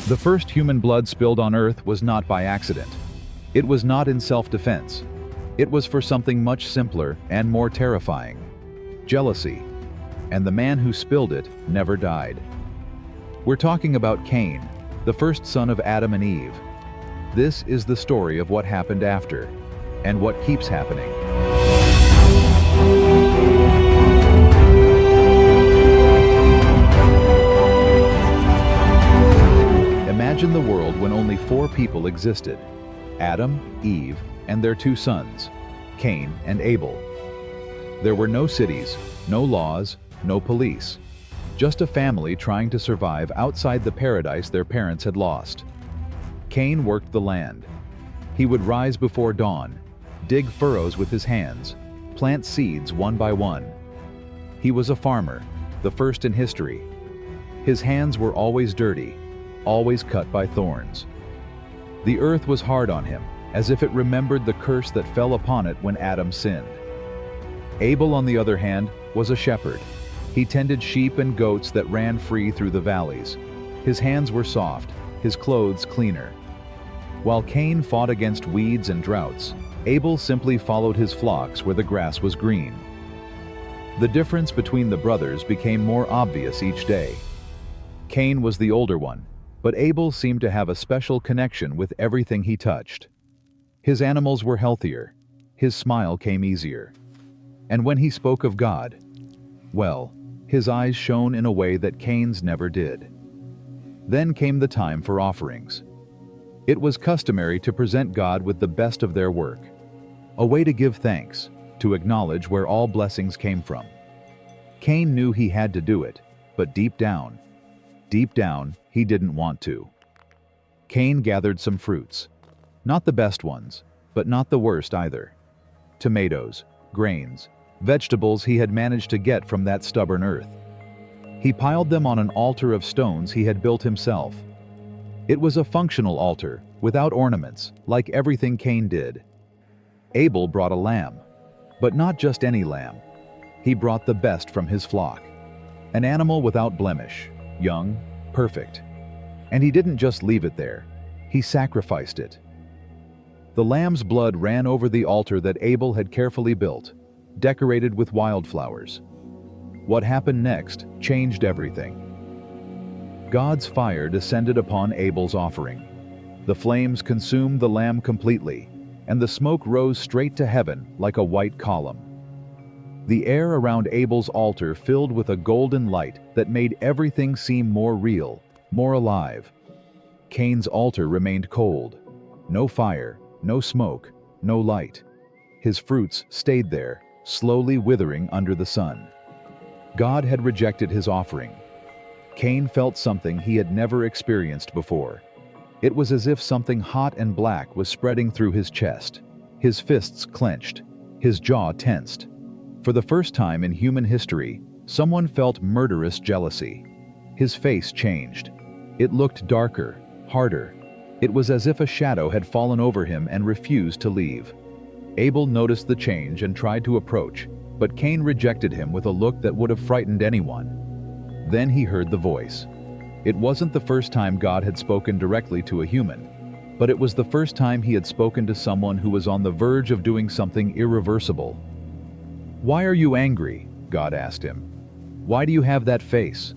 The first human blood spilled on Earth was not by accident. It was not in self-defense. It was for something much simpler and more terrifying: jealousy. And the man who spilled it never died. We're talking about Cain, the first son of Adam and Eve. This is the story of what happened after, and what keeps happening. Imagine the world when only 4 people existed: Adam, Eve, and their 2 sons, Cain and Abel. There were no cities, no laws, no police. Just a family trying to survive outside the paradise their parents had lost. Cain worked the land. He would rise before dawn, dig furrows with his hands, plant seeds one by one. He was a farmer, the first in history. His hands were always dirty, always cut by thorns. The earth was hard on him, as if it remembered the curse that fell upon it when Adam sinned. Abel, on the other hand, was a shepherd. He tended sheep and goats that ran free through the valleys. His hands were soft, his clothes cleaner. While Cain fought against weeds and droughts, Abel simply followed his flocks where the grass was green. The difference between the brothers became more obvious each day. Cain was the older one, but Abel seemed to have a special connection with everything he touched. His animals were healthier, his smile came easier. And when he spoke of God, well, his eyes shone in a way that Cain's never did. Then came the time for offerings. It was customary to present God with the best of their work, a way to give thanks, to acknowledge where all blessings came from. Cain knew he had to do it, but deep down, he didn't want to. Cain gathered some fruits. Not the best ones, but not the worst either. Tomatoes, grains, vegetables he had managed to get from that stubborn earth. He piled them on an altar of stones he had built himself. It was a functional altar, without ornaments, like everything Cain did. Abel brought a lamb, but not just any lamb. He brought the best from his flock. An animal without blemish, young, perfect. And he didn't just leave it there. He sacrificed it. The lamb's blood ran over the altar that Abel had carefully built, decorated with wildflowers. What happened next changed everything. God's fire descended upon Abel's offering. The flames consumed the lamb completely, and the smoke rose straight to heaven like a white column. The air around Abel's altar filled with a golden light that made everything seem more real, more alive. Cain's altar remained cold. No fire, no smoke, no light. His fruits stayed there, slowly withering under the sun. God had rejected his offering. Cain felt something he had never experienced before. It was as if something hot and black was spreading through his chest. His fists clenched, his jaw tensed. For the first time in human history, someone felt murderous jealousy. His face changed. It looked darker, harder. It was as if a shadow had fallen over him and refused to leave. Abel noticed the change and tried to approach, but Cain rejected him with a look that would have frightened anyone. Then he heard the voice. It wasn't the first time God had spoken directly to a human, but it was the first time he had spoken to someone who was on the verge of doing something irreversible. "Why are you angry?" God asked him. "Why do you have that face?"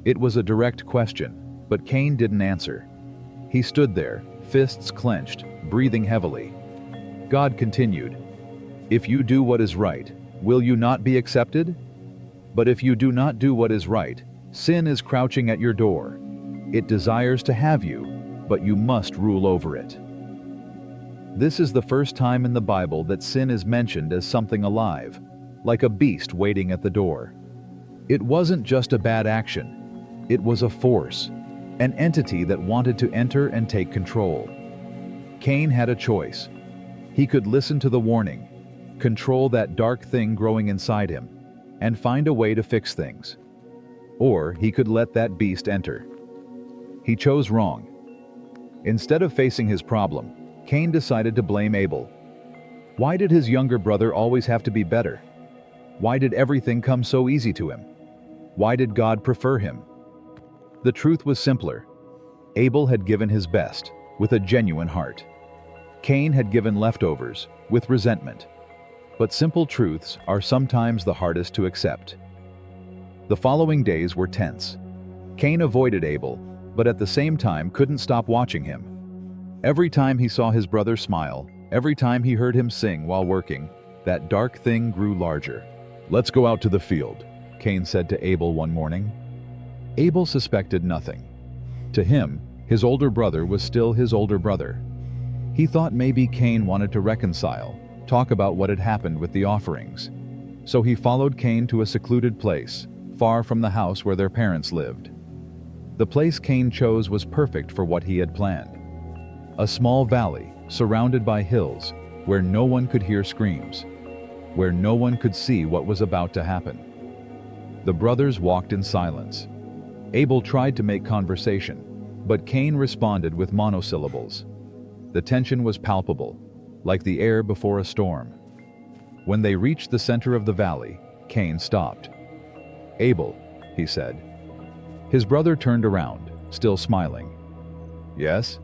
It was a direct question, but Cain didn't answer. He stood there, fists clenched, breathing heavily. God continued, "If you do what is right, will you not be accepted? But if you do not do what is right, sin is crouching at your door. It desires to have you, but you must rule over it." This is the first time in the Bible that sin is mentioned as something alive, like a beast waiting at the door. It wasn't just a bad action. It was a force, an entity that wanted to enter and take control. Cain had a choice. He could listen to the warning, control that dark thing growing inside him, and find a way to fix things. Or he could let that beast enter. He chose wrong. Instead of facing his problem, Cain decided to blame Abel. Why did his younger brother always have to be better? Why did everything come so easy to him? Why did God prefer him? The truth was simpler. Abel had given his best, with a genuine heart. Cain had given leftovers, with resentment. But simple truths are sometimes the hardest to accept. The following days were tense. Cain avoided Abel, but at the same time couldn't stop watching him. Every time he saw his brother smile, every time he heard him sing while working, that dark thing grew larger. "Let's go out to the field," Cain said to Abel one morning. Abel suspected nothing. To him, his older brother was still his older brother. He thought maybe Cain wanted to reconcile, talk about what had happened with the offerings. So he followed Cain to a secluded place, far from the house where their parents lived. The place Cain chose was perfect for what he had planned. A small valley, surrounded by hills, where no one could hear screams, where no one could see what was about to happen. The brothers walked in silence. Abel tried to make conversation, but Cain responded with monosyllables. The tension was palpable, like the air before a storm. When they reached the center of the valley, Cain stopped. "Abel," he said. His brother turned around, still smiling. "Yes?"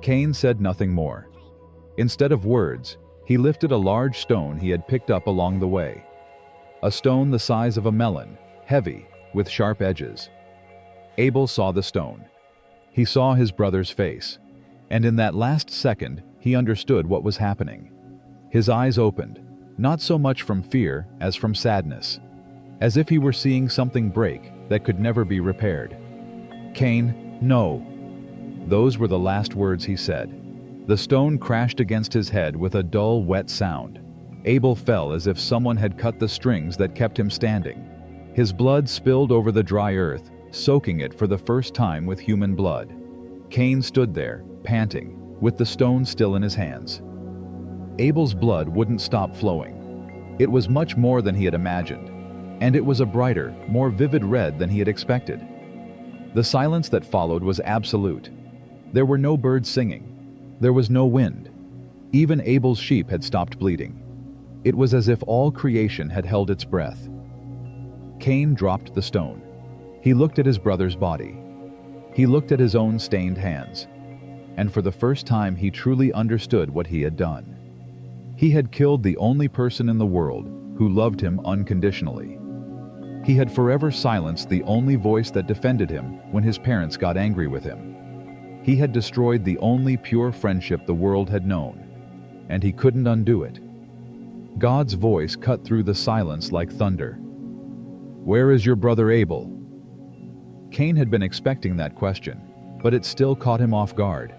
Cain said nothing more. Instead of words, he lifted a large stone he had picked up along the way. A stone the size of a melon, heavy, with sharp edges. Abel saw the stone. He saw his brother's face, and in that last second, he understood what was happening. His eyes opened, not so much from fear as from sadness, as if he were seeing something break that could never be repaired. "Cain, no." Those were the last words he said. The stone crashed against his head with a dull, wet sound. Abel fell as if someone had cut the strings that kept him standing. His blood spilled over the dry earth, soaking it for the first time with human blood. Cain stood there, panting, with the stone still in his hands. Abel's blood wouldn't stop flowing. It was much more than he had imagined, and it was a brighter, more vivid red than he had expected. The silence that followed was absolute. There were no birds singing. There was no wind. Even Abel's sheep had stopped bleating. It was as if all creation had held its breath. Cain dropped the stone. He looked at his brother's body. He looked at his own stained hands. And for the first time he truly understood what he had done. He had killed the only person in the world who loved him unconditionally. He had forever silenced the only voice that defended him when his parents got angry with him. He had destroyed the only pure friendship the world had known, and he couldn't undo it. God's voice cut through the silence like thunder. "Where is your brother Abel?" Cain had been expecting that question, but it still caught him off guard.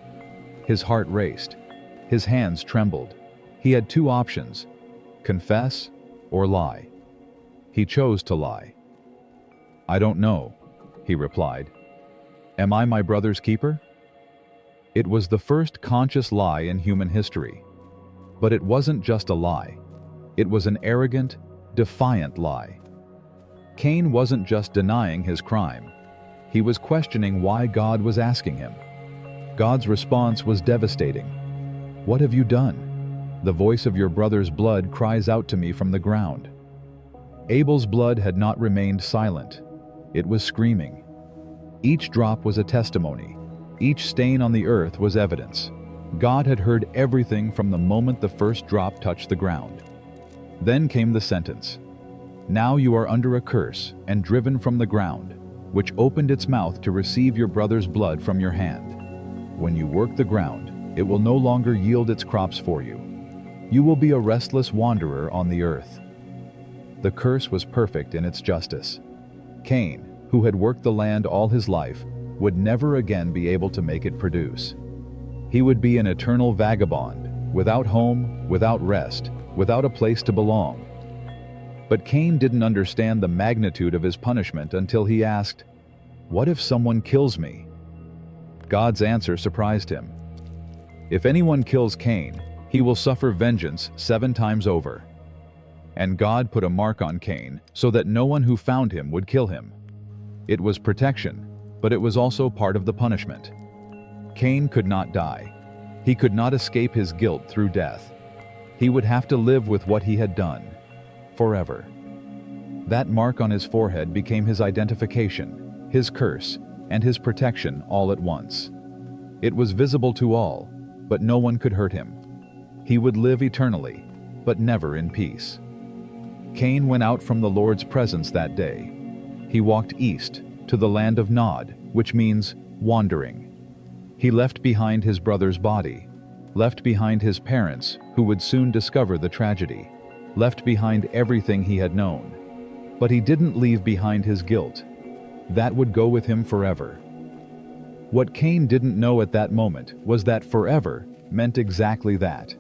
His heart raced. His hands trembled. He had two options: confess or lie. He chose to lie. "I don't know," he replied. "Am I my brother's keeper?" It was the first conscious lie in human history. But it wasn't just a lie. It was an arrogant, defiant lie. Cain wasn't just denying his crime. He was questioning why God was asking him. God's response was devastating. "What have you done? The voice of your brother's blood cries out to me from the ground." Abel's blood had not remained silent. It was screaming. Each drop was a testimony. Each stain on the earth was evidence. God had heard everything from the moment the first drop touched the ground. Then came the sentence. "Now you are under a curse and driven from the ground, which opened its mouth to receive your brother's blood from your hand. When you work the ground, it will no longer yield its crops for you. You will be a restless wanderer on the earth." The curse was perfect in its justice. Cain, who had worked the land all his life, would never again be able to make it produce. He would be an eternal vagabond, without home, without rest, without a place to belong. But Cain didn't understand the magnitude of his punishment until he asked, "What if someone kills me?" God's answer surprised him. "If anyone kills Cain, he will suffer vengeance 7 times over." And God put a mark on Cain so that no one who found him would kill him. It was protection, but it was also part of the punishment. Cain could not die. He could not escape his guilt through death. He would have to live with what he had done, forever. That mark on his forehead became his identification, his curse, and his protection all at once. It was visible to all, but no one could hurt him. He would live eternally, but never in peace. Cain went out from the Lord's presence that day. He walked east to the land of Nod, which means wandering. He left behind his brother's body, left behind his parents who would soon discover the tragedy, left behind everything he had known. But he didn't leave behind his guilt. That would go with him forever. What Cain didn't know at that moment was that forever meant exactly that.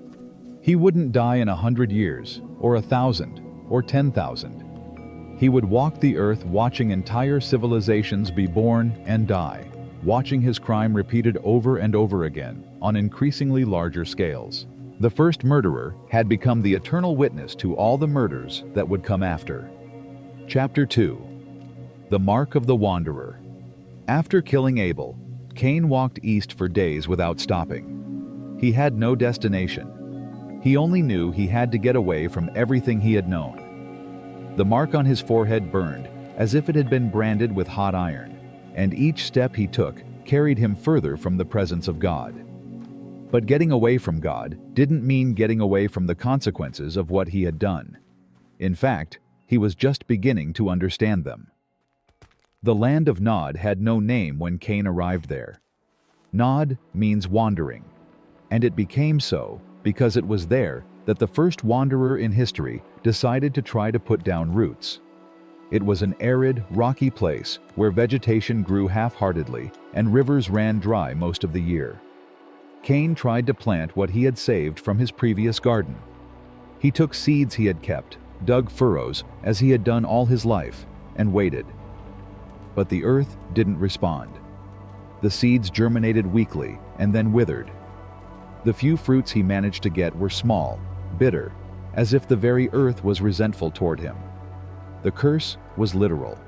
He wouldn't die in 100 years, or 1,000, or 10,000. He would walk the earth watching entire civilizations be born and die, watching his crime repeated over and over again on increasingly larger scales. The first murderer had become the eternal witness to all the murders that would come after. Chapter 2. The Mark of the Wanderer. After killing Abel, Cain walked east for days without stopping. He had no destination. He only knew he had to get away from everything he had known. The mark on his forehead burned as if it had been branded with hot iron, and each step he took carried him further from the presence of God. But getting away from God didn't mean getting away from the consequences of what he had done. In fact, he was just beginning to understand them. The land of Nod had no name when Cain arrived there. Nod means wandering, and it became so because it was there that the first wanderer in history decided to try to put down roots. It was an arid, rocky place where vegetation grew half-heartedly and rivers ran dry most of the year. Cain tried to plant what he had saved from his previous garden. He took seeds he had kept, dug furrows as he had done all his life, and waited. But the earth didn't respond. The seeds germinated weakly and then withered. The few fruits he managed to get were small, bitter, as if the very earth was resentful toward him. The curse was literal.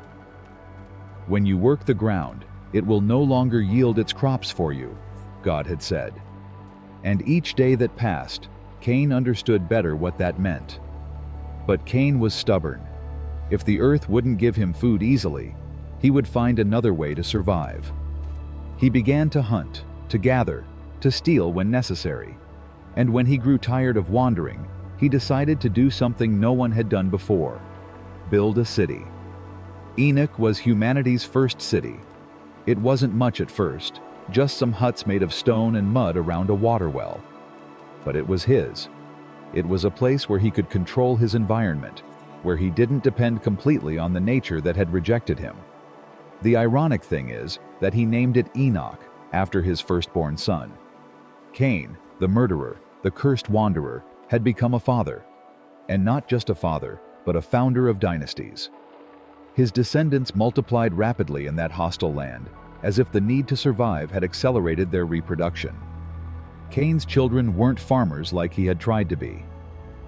When you work the ground, it will no longer yield its crops for you, God had said. And each day that passed, Cain understood better what that meant. But Cain was stubborn. If the earth wouldn't give him food easily, he would find another way to survive. He began to hunt, to gather, to steal when necessary. And when he grew tired of wandering, he decided to do something no one had done before: build a city. Enoch was humanity's first city. It wasn't much at first, just some huts made of stone and mud around a water well. But it was his. It was a place where he could control his environment, where he didn't depend completely on the nature that had rejected him. The ironic thing is that he named it Enoch after his firstborn son. Cain, the murderer, the cursed wanderer, had become a father. And not just a father, but a founder of dynasties. His descendants multiplied rapidly in that hostile land, as if the need to survive had accelerated their reproduction. Cain's children weren't farmers like he had tried to be.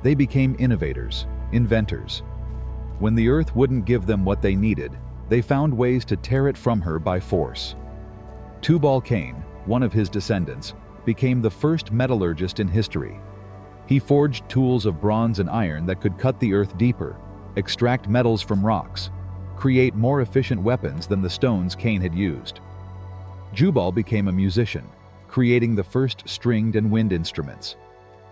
They became innovators, inventors. When the earth wouldn't give them what they needed, they found ways to tear it from her by force. Tubal-Cain, one of his descendants, became the first metallurgist in history. He forged tools of bronze and iron that could cut the earth deeper, extract metals from rocks, create more efficient weapons than the stones Cain had used. Jubal became a musician, creating the first stringed and wind instruments.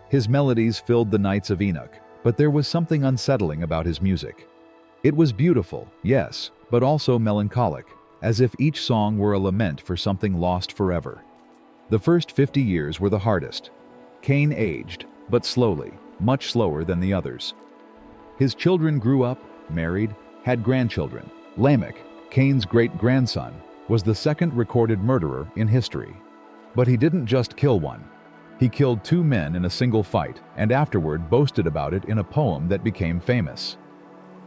His melodies filled the nights of Enoch, but there was something unsettling about his music. It was beautiful, yes, but also melancholic, as if each song were a lament for something lost forever. The first 50 years were the hardest. Cain aged, but slowly, much slower than the others. His children grew up, married, had grandchildren. Lamech, Cain's great-grandson, was the second recorded murderer in history. But he didn't just kill one. He killed 2 men in a single fight, and afterward boasted about it in a poem that became famous.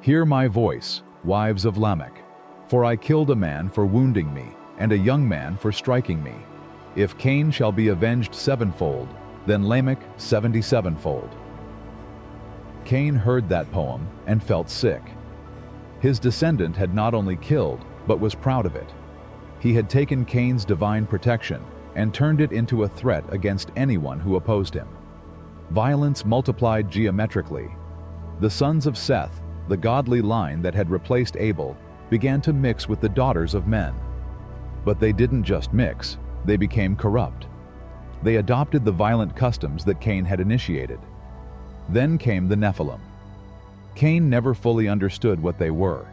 "Hear my voice, wives of Lamech, for I killed a man for wounding me, and a young man for striking me. If Cain shall be avenged 7-fold, then Lamech 77-fold." Cain heard that poem and felt sick. His descendant had not only killed, but was proud of it. He had taken Cain's divine protection and turned it into a threat against anyone who opposed him. Violence multiplied geometrically. The sons of Seth, the godly line that had replaced Abel, began to mix with the daughters of men. But they didn't just mix, they became corrupt. They adopted the violent customs that Cain had initiated. Then came the Nephilim. Cain never fully understood what they were.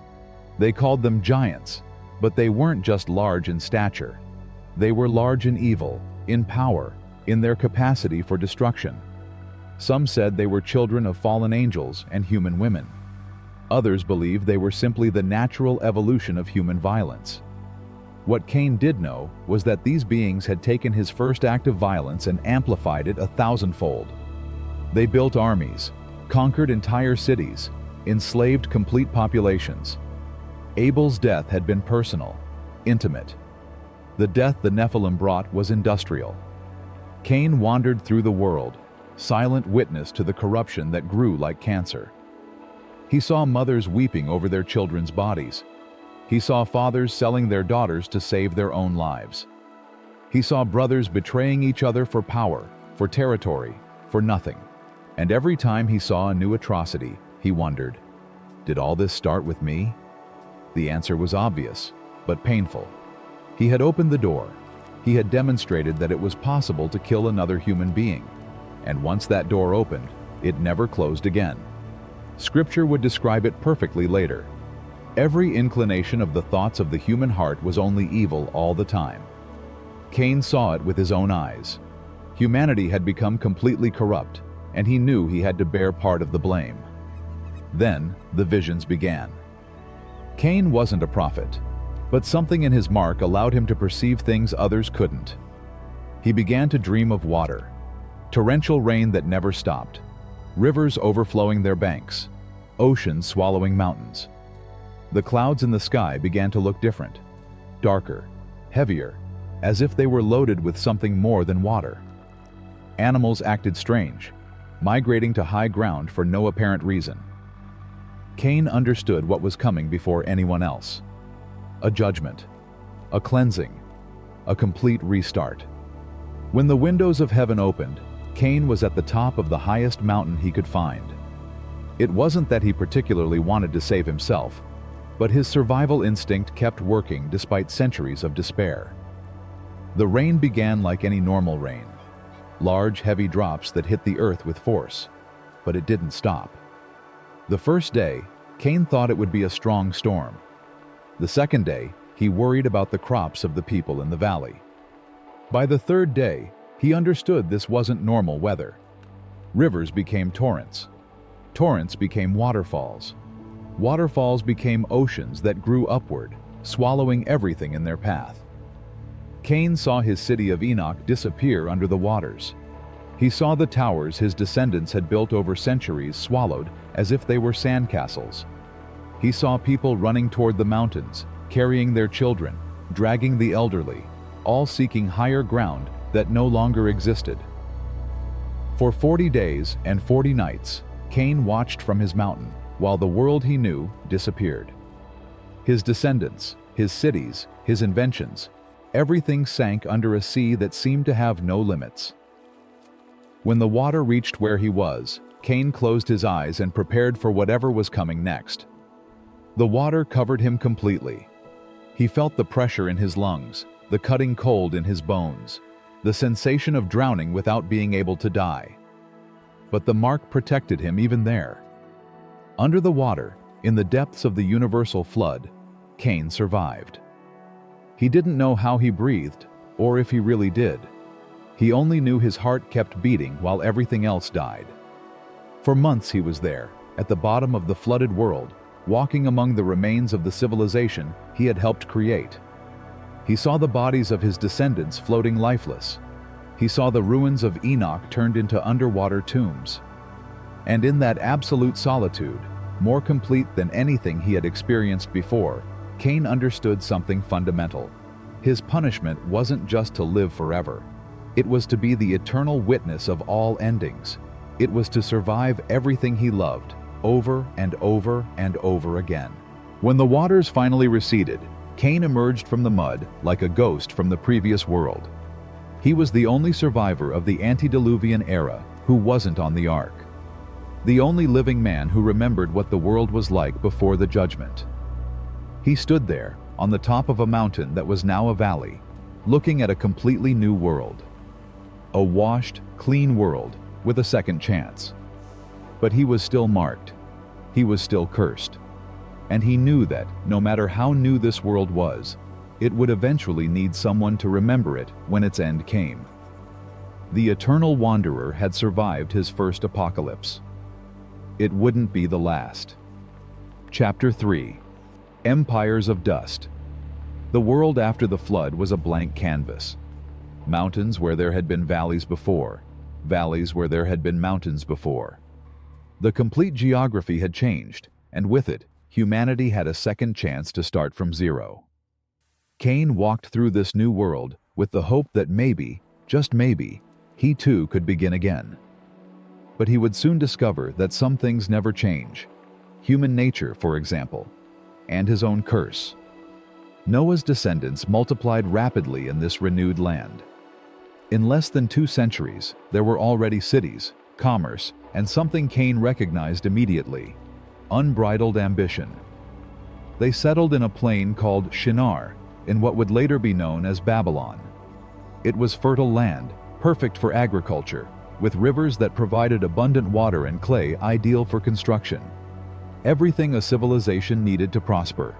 They called them giants, but they weren't just large in stature. They were large in evil, in power, in their capacity for destruction. Some said they were children of fallen angels and human women. Others believed they were simply the natural evolution of human violence. What Cain did know was that these beings had taken his first act of violence and amplified it 1,000-fold. They built armies, conquered entire cities, enslaved complete populations. Abel's death had been personal, intimate. The death the Nephilim brought was industrial. Cain wandered through the world, silent witness to the corruption that grew like cancer. He saw mothers weeping over their children's bodies. He saw fathers selling their daughters to save their own lives. He saw brothers betraying each other for power, for territory, for nothing. And every time he saw a new atrocity, he wondered, did all this start with me? The answer was obvious, but painful. He had opened the door. He had demonstrated that it was possible to kill another human being. And once that door opened, it never closed again. Scripture would describe it perfectly later. Every inclination of the thoughts of the human heart was only evil all the time. Cain saw it with his own eyes. Humanity had become completely corrupt, and he knew he had to bear part of the blame. Then the visions began. Cain wasn't a prophet, but something in his mark allowed him to perceive things others couldn't. He began to dream of water, torrential rain that never stopped, rivers overflowing their banks, oceans swallowing mountains. The clouds in the sky began to look different, darker, heavier, as if they were loaded with something more than water. Animals acted strange, migrating to high ground for no apparent reason. Cain understood what was coming before anyone else. A judgment, a cleansing, a complete restart. When the windows of heaven opened, Cain was at the top of the highest mountain he could find. It wasn't that he particularly wanted to save himself, but his survival instinct kept working despite centuries of despair. The rain began like any normal rain, large, heavy drops that hit the earth with force, but it didn't stop. The first day, Cain thought it would be a strong storm. The second day, he worried about the crops of the people in the valley. By the third day, he understood this wasn't normal weather. Rivers became torrents. Torrents became waterfalls. Waterfalls became oceans that grew upward, swallowing everything in their path. Cain saw his city of Enoch disappear under the waters. He saw the towers his descendants had built over centuries swallowed as if they were sandcastles. He saw people running toward the mountains, carrying their children, dragging the elderly, all seeking higher ground that no longer existed. For 40 days and 40 nights, Cain watched from his mountain, while the world he knew disappeared. His descendants, his cities, his inventions, everything sank under a sea that seemed to have no limits. When the water reached where he was, Cain closed his eyes and prepared for whatever was coming next. The water covered him completely. He felt the pressure in his lungs, the cutting cold in his bones, the sensation of drowning without being able to die. But the mark protected him even there. Under the water, in the depths of the universal flood, Cain survived. He didn't know how he breathed, or if he really did. He only knew his heart kept beating while everything else died. For months he was there, at the bottom of the flooded world, walking among the remains of the civilization he had helped create. He saw the bodies of his descendants floating lifeless. He saw the ruins of Enoch turned into underwater tombs. And in that absolute solitude, more complete than anything he had experienced before, Cain understood something fundamental. His punishment wasn't just to live forever. It was to be the eternal witness of all endings. It was to survive everything he loved, over and over and over again. When the waters finally receded, Cain emerged from the mud like a ghost from the previous world. He was the only survivor of the antediluvian era who wasn't on the ark. The only living man who remembered what the world was like before the judgment. He stood there, on the top of a mountain that was now a valley, looking at a completely new world. A washed, clean world with a second chance. But he was still marked. He was still cursed. And he knew that, no matter how new this world was, it would eventually need someone to remember it when its end came. The eternal wanderer had survived his first apocalypse. It wouldn't be the last. Chapter 3. Empires of Dust. The world after the flood was a blank canvas. Mountains where there had been valleys before, valleys where there had been mountains before. The complete geography had changed, and with it, humanity had a second chance to start from zero. Cain walked through this new world with the hope that maybe, just maybe, he too could begin again. But he would soon discover that some things never change. Human nature, for example, and his own curse. Noah's descendants multiplied rapidly in this renewed land. In less than 2 centuries, there were already cities, commerce, and something Cain recognized immediately: unbridled ambition. They settled in a plain called Shinar, in what would later be known as Babylon. It was fertile land, perfect for agriculture, with rivers that provided abundant water and clay ideal for construction. Everything a civilization needed to prosper.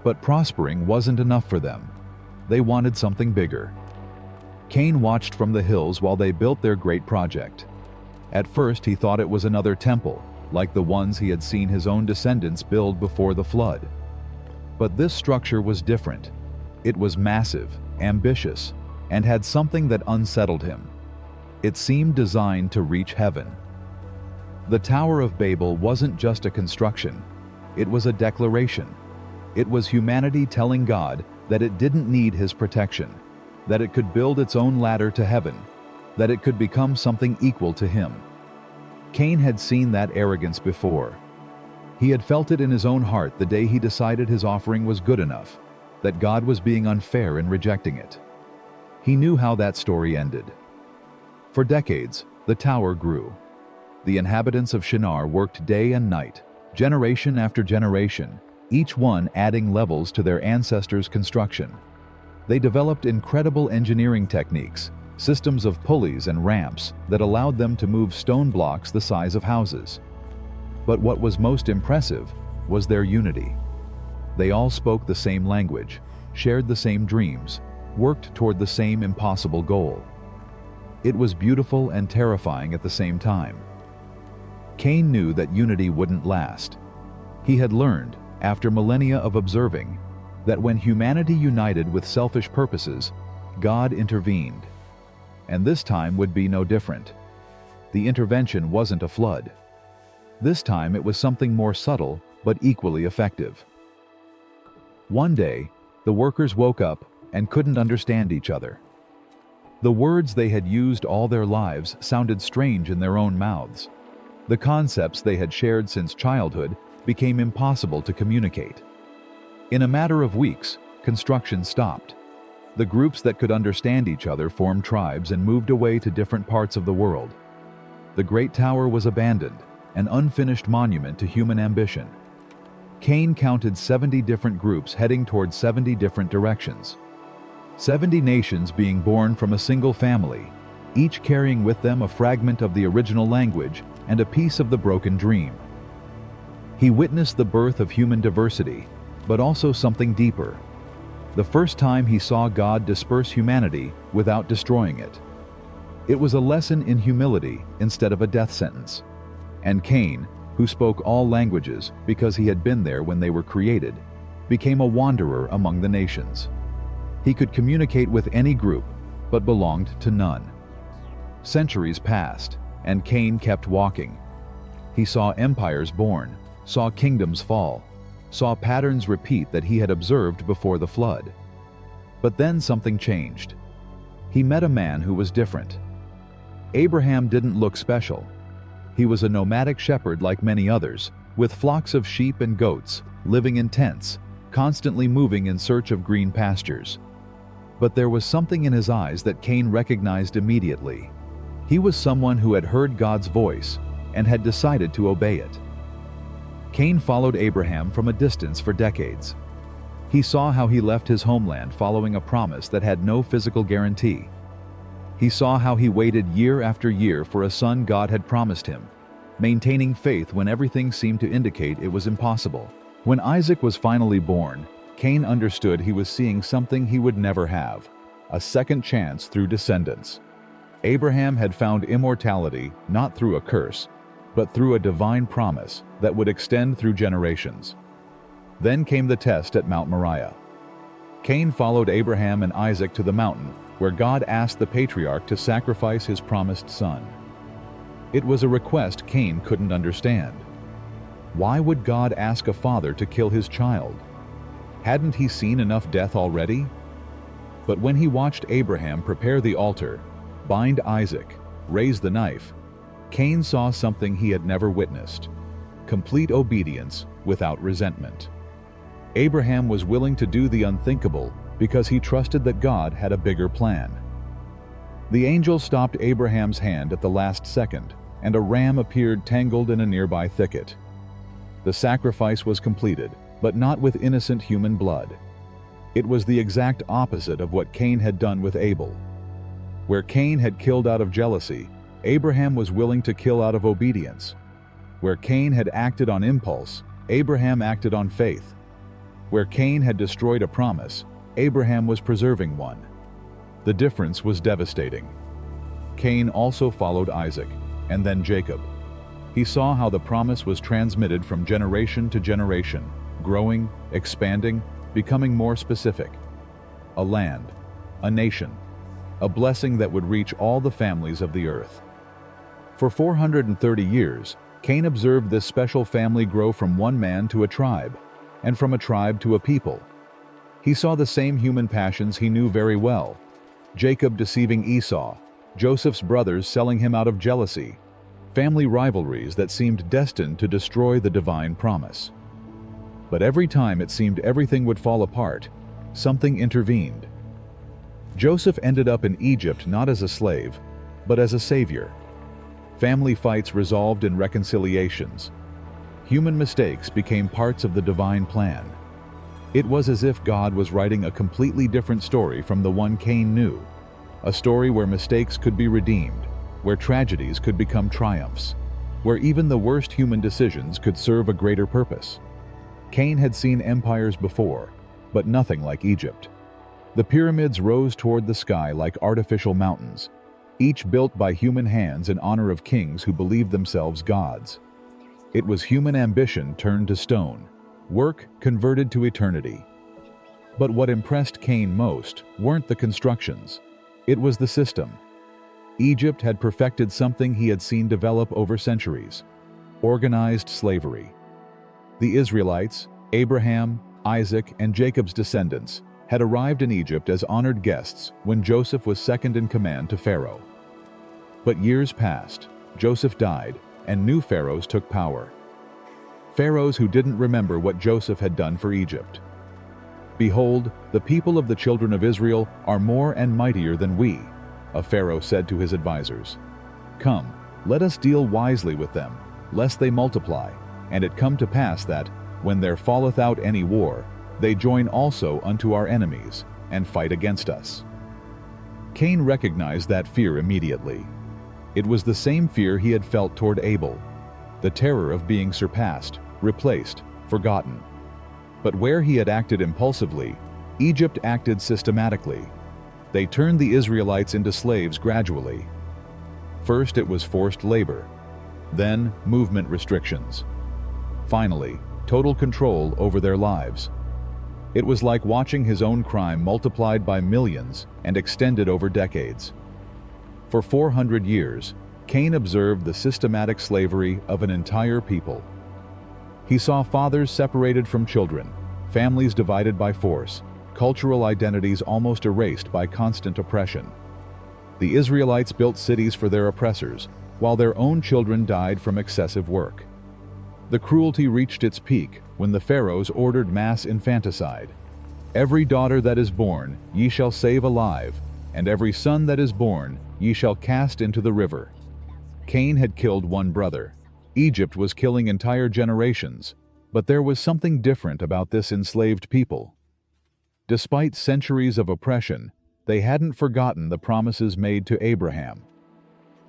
But prospering wasn't enough for them. They wanted something bigger. Cain watched from the hills while they built their great project. At first he thought it was another temple, like the ones he had seen his own descendants build before the flood. But this structure was different. It was massive, ambitious, and had something that unsettled him. It seemed designed to reach heaven. The Tower of Babel wasn't just a construction. It was a declaration. It was humanity telling God that it didn't need his protection, that it could build its own ladder to heaven, that it could become something equal to him. Cain had seen that arrogance before. He had felt it in his own heart the day he decided his offering was good enough, that God was being unfair in rejecting it. He knew how that story ended. For decades, the tower grew. The inhabitants of Shinar worked day and night, generation after generation, each one adding levels to their ancestors' construction. They developed incredible engineering techniques, systems of pulleys and ramps that allowed them to move stone blocks the size of houses. But what was most impressive was their unity. They all spoke the same language, shared the same dreams, worked toward the same impossible goal. It was beautiful and terrifying at the same time. Cain knew that unity wouldn't last. He had learned, after millennia of observing, that when humanity united with selfish purposes, God intervened. And this time would be no different. The intervention wasn't a flood. This time it was something more subtle but equally effective. One day, the workers woke up and couldn't understand each other. The words they had used all their lives sounded strange in their own mouths. The concepts they had shared since childhood became impossible to communicate. In a matter of weeks, construction stopped. The groups that could understand each other formed tribes and moved away to different parts of the world. The Great Tower was abandoned, an unfinished monument to human ambition. Cain counted 70 different groups heading toward 70 different directions. 70 nations being born from a single family, each carrying with them a fragment of the original language and a piece of the broken dream. He witnessed the birth of human diversity, but also something deeper. The first time he saw God disperse humanity without destroying it. It was a lesson in humility instead of a death sentence. And Cain, who spoke all languages because he had been there when they were created, became a wanderer among the nations. He could communicate with any group, but belonged to none. Centuries passed, and Cain kept walking. He saw empires born, saw kingdoms fall, saw patterns repeat that he had observed before the flood. But then something changed. He met a man who was different. Abraham didn't look special. He was a nomadic shepherd like many others, with flocks of sheep and goats, living in tents, constantly moving in search of green pastures. But there was something in his eyes that Cain recognized immediately. He was someone who had heard God's voice and had decided to obey it. Cain followed Abraham from a distance for decades. He saw how he left his homeland following a promise that had no physical guarantee. He saw how he waited year after year for a son God had promised him, maintaining faith when everything seemed to indicate it was impossible. When Isaac was finally born, Cain understood he was seeing something he would never have: a second chance through descendants. Abraham had found immortality not through a curse, but through a divine promise that would extend through generations. Then came the test at Mount Moriah. Cain followed Abraham and Isaac to the mountain, where God asked the patriarch to sacrifice his promised son. It was a request Cain couldn't understand. Why would God ask a father to kill his child? Hadn't he seen enough death already? But when he watched Abraham prepare the altar, bind Isaac, raise the knife, Cain saw something he had never witnessed: complete obedience without resentment. Abraham was willing to do the unthinkable because he trusted that God had a bigger plan. The angel stopped Abraham's hand at the last second, and a ram appeared tangled in a nearby thicket. The sacrifice was completed, but not with innocent human blood. It was the exact opposite of what Cain had done with Abel. Where Cain had killed out of jealousy, Abraham was willing to kill out of obedience. Where Cain had acted on impulse, Abraham acted on faith. Where Cain had destroyed a promise, Abraham was preserving one. The difference was devastating. Cain also followed Isaac, and then Jacob. He saw how the promise was transmitted from generation to generation, growing, expanding, becoming more specific. A land, a nation, a blessing that would reach all the families of the earth. For 430 years, Cain observed this special family grow from one man to a tribe, and from a tribe to a people. He saw the same human passions he knew very well: Jacob deceiving Esau, Joseph's brothers selling him out of jealousy, family rivalries that seemed destined to destroy the divine promise. But every time it seemed everything would fall apart, something intervened. Joseph ended up in Egypt not as a slave, but as a savior. Family fights resolved in reconciliations. Human mistakes became parts of the divine plan. It was as if God was writing a completely different story from the one Cain knew, a story where mistakes could be redeemed, where tragedies could become triumphs, where even the worst human decisions could serve a greater purpose. Cain had seen empires before, but nothing like Egypt. The pyramids rose toward the sky like artificial mountains, each built by human hands in honor of kings who believed themselves gods. It was human ambition turned to stone, work converted to eternity. But what impressed Cain most weren't the constructions. It was the system. Egypt had perfected something he had seen develop over centuries: organized slavery. The Israelites, Abraham, Isaac, and Jacob's descendants, had arrived in Egypt as honored guests when Joseph was second in command to Pharaoh. But years passed, Joseph died, and new pharaohs took power. Pharaohs who didn't remember what Joseph had done for Egypt. "Behold, the people of the children of Israel are more and mightier than we," a pharaoh said to his advisors. "Come, let us deal wisely with them, lest they multiply, and it come to pass that, when there falleth out any war, they join also unto our enemies, and fight against us." Cain recognized that fear immediately. It was the same fear he had felt toward Abel, the terror of being surpassed, replaced, forgotten. But where he had acted impulsively, Egypt acted systematically. They turned the Israelites into slaves gradually. First it was forced labor, then movement restrictions. Finally, total control over their lives. It was like watching his own crime multiplied by millions and extended over decades. For 400 years, Cain observed the systematic slavery of an entire people. He saw fathers separated from children, families divided by force, cultural identities almost erased by constant oppression. The Israelites built cities for their oppressors, while their own children died from excessive work. The cruelty reached its peak when the pharaohs ordered mass infanticide. "Every daughter that is born ye shall save alive, and every son that is born ye shall cast into the river." Cain had killed one brother. Egypt was killing entire generations, but there was something different about this enslaved people. Despite centuries of oppression, they hadn't forgotten the promises made to Abraham.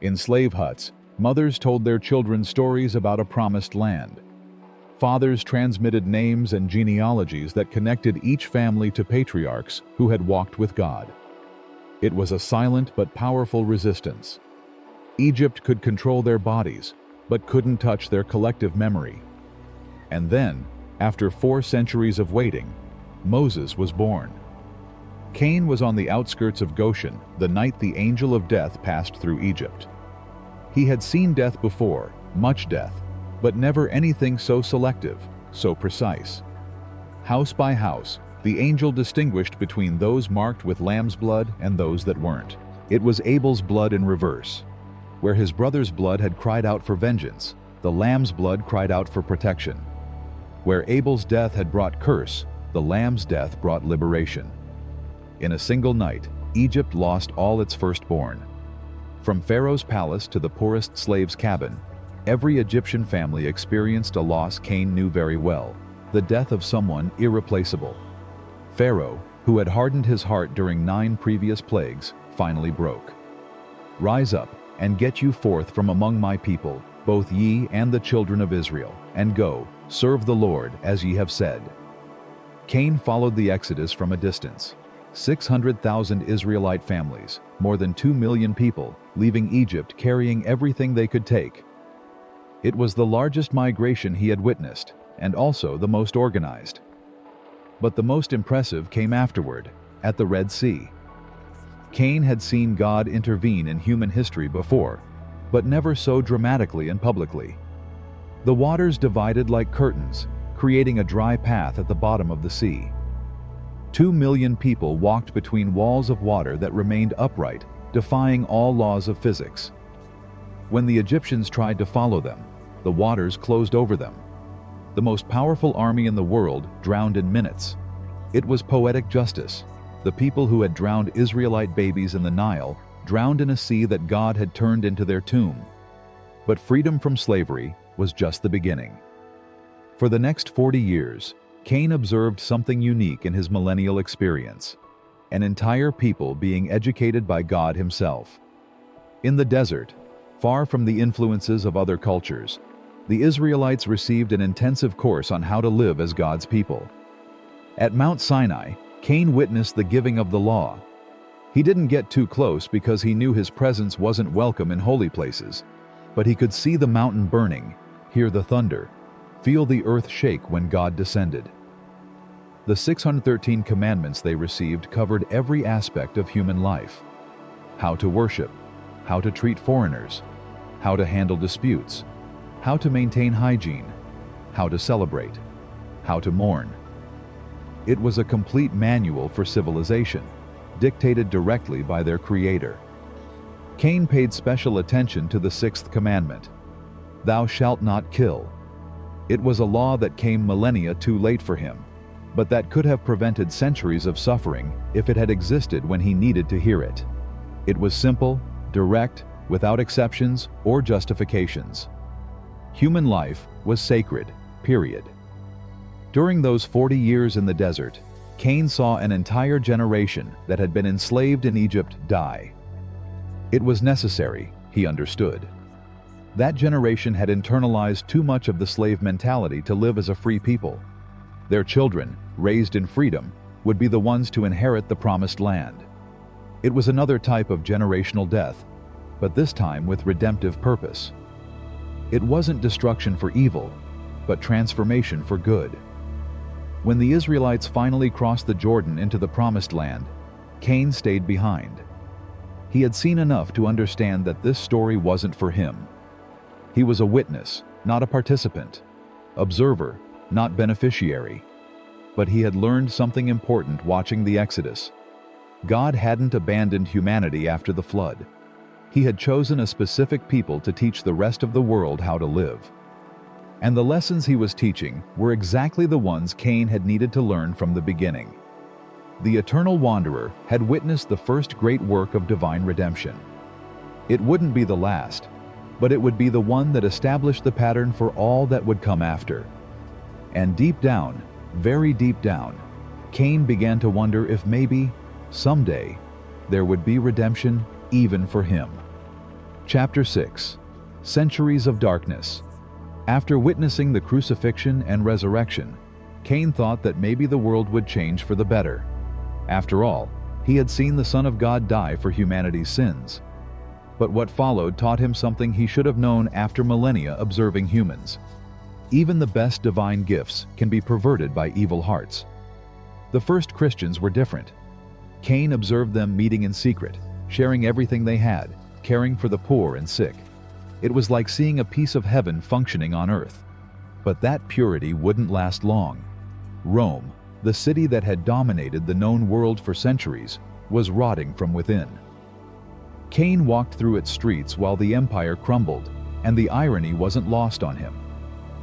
In slave huts, mothers told their children stories about a promised land. Fathers transmitted names and genealogies that connected each family to patriarchs who had walked with God. It was a silent but powerful resistance. Egypt could control their bodies, but couldn't touch their collective memory. And then, after 4 centuries of waiting, Moses was born. Cain was on the outskirts of Goshen the night the angel of death passed through Egypt. He had seen death before, much death, but never anything so selective, so precise. House by house, the angel distinguished between those marked with lamb's blood and those that weren't. It was Abel's blood in reverse. Where his brother's blood had cried out for vengeance, the lamb's blood cried out for protection. Where Abel's death had brought curse, the lamb's death brought liberation. In a single night, Egypt lost all its firstborn. From Pharaoh's palace to the poorest slave's cabin, every Egyptian family experienced a loss Cain knew very well, the death of someone irreplaceable. Pharaoh, who had hardened his heart during 9 previous plagues, finally broke. "Rise up, and get you forth from among my people, both ye and the children of Israel, and go, serve the Lord as ye have said." Cain followed the Exodus from a distance. 600,000 Israelite families, more than 2 million people, leaving Egypt carrying everything they could take. It was the largest migration he had witnessed, and also the most organized. But the most impressive came afterward, at the Red Sea. Cain had seen God intervene in human history before, but never so dramatically and publicly. The waters divided like curtains, creating a dry path at the bottom of the sea. 2 million people walked between walls of water that remained upright, defying all laws of physics. When the Egyptians tried to follow them, the waters closed over them. The most powerful army in the world drowned in minutes. It was poetic justice. The people who had drowned Israelite babies in the Nile drowned in a sea that God had turned into their tomb. But freedom from slavery was just the beginning. For the next 40 years, Cain observed something unique in his millennial experience: an entire people being educated by God himself. In the desert, far from the influences of other cultures, the Israelites received an intensive course on how to live as God's people. At Mount Sinai, Cain witnessed the giving of the law. He didn't get too close because he knew his presence wasn't welcome in holy places, but he could see the mountain burning, hear the thunder, feel the earth shake when God descended. The 613 commandments they received covered every aspect of human life: how to worship, how to treat foreigners, how to handle disputes, how to maintain hygiene, how to celebrate, how to mourn. It was a complete manual for civilization, dictated directly by their Creator. Cain paid special attention to the 6th commandment: "Thou shalt not kill." It was a law that came millennia too late for him, but that could have prevented centuries of suffering if it had existed when he needed to hear it. It was simple, direct, without exceptions or justifications. Human life was sacred, period. During those 40 years in the desert, Cain saw an entire generation that had been enslaved in Egypt die. It was necessary, he understood. That generation had internalized too much of the slave mentality to live as a free people. Their children, raised in freedom, would be the ones to inherit the promised land. It was another type of generational death, but this time with redemptive purpose. It wasn't destruction for evil, but transformation for good. When the Israelites finally crossed the Jordan into the Promised Land, Cain stayed behind. He had seen enough to understand that this story wasn't for him. He was a witness, not a participant, observer, not beneficiary. But he had learned something important watching the Exodus. God hadn't abandoned humanity after the flood. He had chosen a specific people to teach the rest of the world how to live. And the lessons he was teaching were exactly the ones Cain had needed to learn from the beginning. The eternal wanderer had witnessed the first great work of divine redemption. It wouldn't be the last, but it would be the one that established the pattern for all that would come after. And deep down, very deep down, Cain began to wonder if maybe, someday, there would be redemption even for him. Chapter 6. Centuries of Darkness. After witnessing the crucifixion and resurrection, Cain thought that maybe the world would change for the better. After all, he had seen the Son of God die for humanity's sins. But what followed taught him something he should have known after millennia observing humans. Even the best divine gifts can be perverted by evil hearts. The first Christians were different. Cain observed them meeting in secret, sharing everything they had, caring for the poor and sick. It was like seeing a piece of heaven functioning on earth. But that purity wouldn't last long. Rome, the city that had dominated the known world for centuries, was rotting from within. Cain walked through its streets while the empire crumbled, and the irony wasn't lost on him.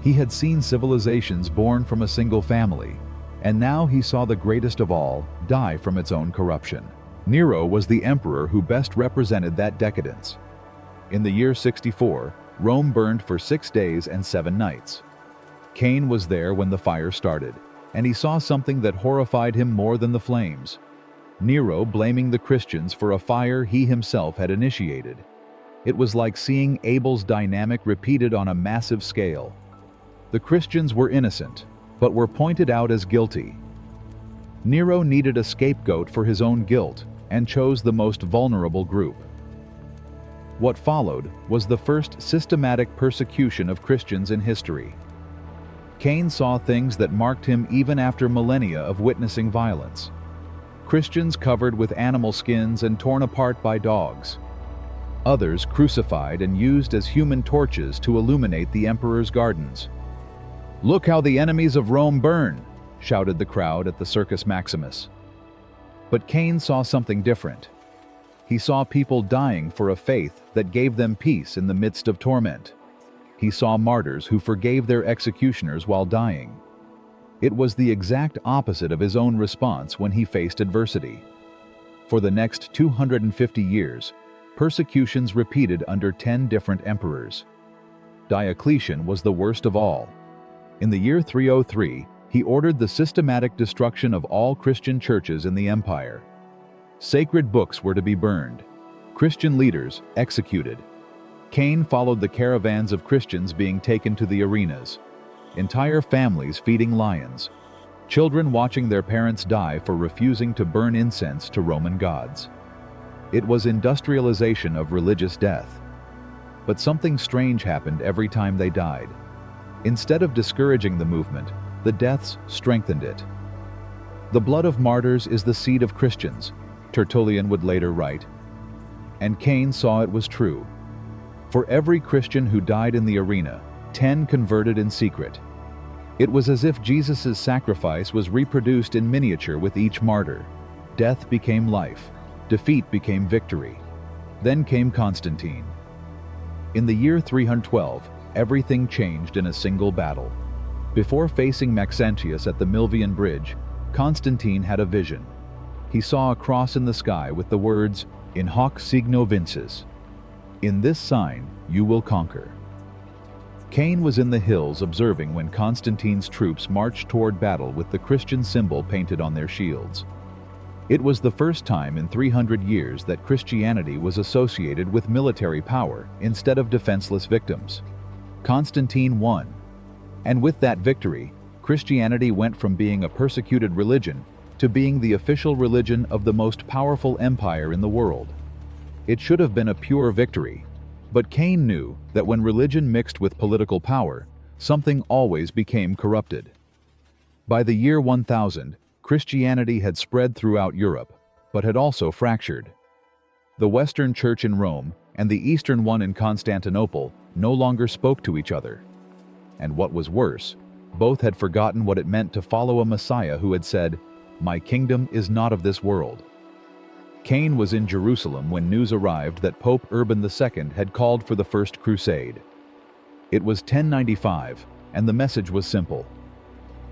He had seen civilizations born from a single family, and now he saw the greatest of all die from its own corruption. Nero was the emperor who best represented that decadence. In the year 64, Rome burned for 6 days and 7 nights. Cain was there when the fire started, and he saw something that horrified him more than the flames. Nero blaming the Christians for a fire he himself had initiated. It was like seeing Abel's dynamic repeated on a massive scale. The Christians were innocent, but were pointed out as guilty. Nero needed a scapegoat for his own guilt and chose the most vulnerable group. What followed was the first systematic persecution of Christians in history. Cain saw things that marked him even after millennia of witnessing violence. Christians covered with animal skins and torn apart by dogs. Others crucified and used as human torches to illuminate the emperor's gardens. "Look how the enemies of Rome burn!" shouted the crowd at the Circus Maximus. But Cain saw something different. He saw people dying for a faith that gave them peace in the midst of torment. He saw martyrs who forgave their executioners while dying. It was the exact opposite of his own response when he faced adversity. For the next 250 years, persecutions repeated under 10 different emperors. Diocletian was the worst of all. In the year 303, he ordered the systematic destruction of all Christian churches in the empire. Sacred books were to be burned, Christian leaders executed. Cain followed the caravans of Christians being taken to the arenas, entire families feeding lions, children watching their parents die for refusing to burn incense to Roman gods. It was industrialization of religious death. But something strange happened every time they died. Instead of discouraging the movement, the deaths strengthened it. "The blood of martyrs is the seed of Christians," Tertullian would later write. And Cain saw it was true. For every Christian who died in the arena, 10 converted in secret. It was as if Jesus' sacrifice was reproduced in miniature with each martyr. Death became life, defeat became victory. Then came Constantine. In the year 312, everything changed in a single battle. Before facing Maxentius at the Milvian Bridge, Constantine had a vision. He saw a cross in the sky with the words, "In hoc signo vinces." In this sign, you will conquer. Cain was in the hills observing when Constantine's troops marched toward battle with the Christian symbol painted on their shields. It was the first time in 300 years that Christianity was associated with military power instead of defenseless victims. Constantine won. And with that victory, Christianity went from being a persecuted religion to being the official religion of the most powerful empire in the world. It should have been a pure victory, but Cain knew that when religion mixed with political power, something always became corrupted. By the year 1000, Christianity had spread throughout Europe, but had also fractured. The Western Church in Rome and the Eastern one in Constantinople no longer spoke to each other. And what was worse, both had forgotten what it meant to follow a Messiah who had said, "My kingdom is not of this world." Cain was in Jerusalem when news arrived that Pope Urban II had called for the First Crusade. It was 1095, and the message was simple: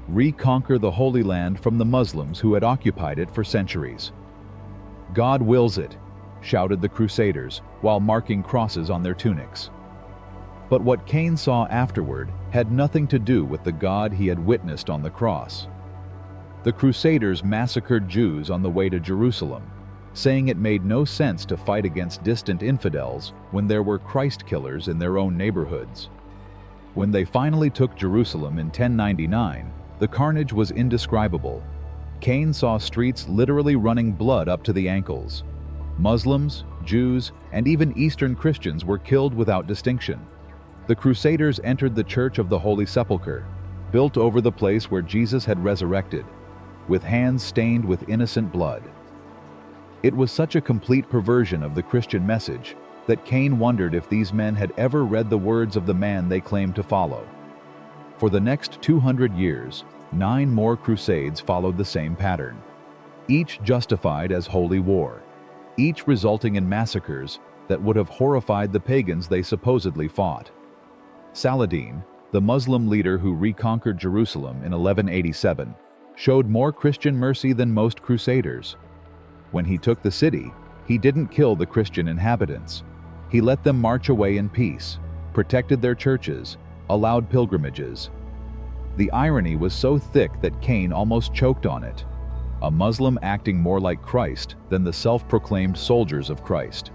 reconquer the Holy Land from the Muslims who had occupied it for centuries. "God wills it," shouted the Crusaders, while marking crosses on their tunics. But what Cain saw afterward had nothing to do with the God he had witnessed on the cross. The Crusaders massacred Jews on the way to Jerusalem, saying it made no sense to fight against distant infidels when there were Christ killers in their own neighborhoods. When they finally took Jerusalem in 1099, the carnage was indescribable. Cain saw streets literally running blood up to the ankles. Muslims, Jews, and even Eastern Christians were killed without distinction. The Crusaders entered the Church of the Holy Sepulchre, built over the place where Jesus had resurrected, with hands stained with innocent blood. It was such a complete perversion of the Christian message that Cain wondered if these men had ever read the words of the man they claimed to follow. For the next 200 years, 9 more crusades followed the same pattern, each justified as holy war, each resulting in massacres that would have horrified the pagans they supposedly fought. Saladin, the Muslim leader who reconquered Jerusalem in 1187, showed more Christian mercy than most crusaders. When he took the city, he didn't kill the Christian inhabitants. He let them march away in peace, protected their churches, allowed pilgrimages. The irony was so thick that Cain almost choked on it, a Muslim acting more like Christ than the self-proclaimed soldiers of Christ.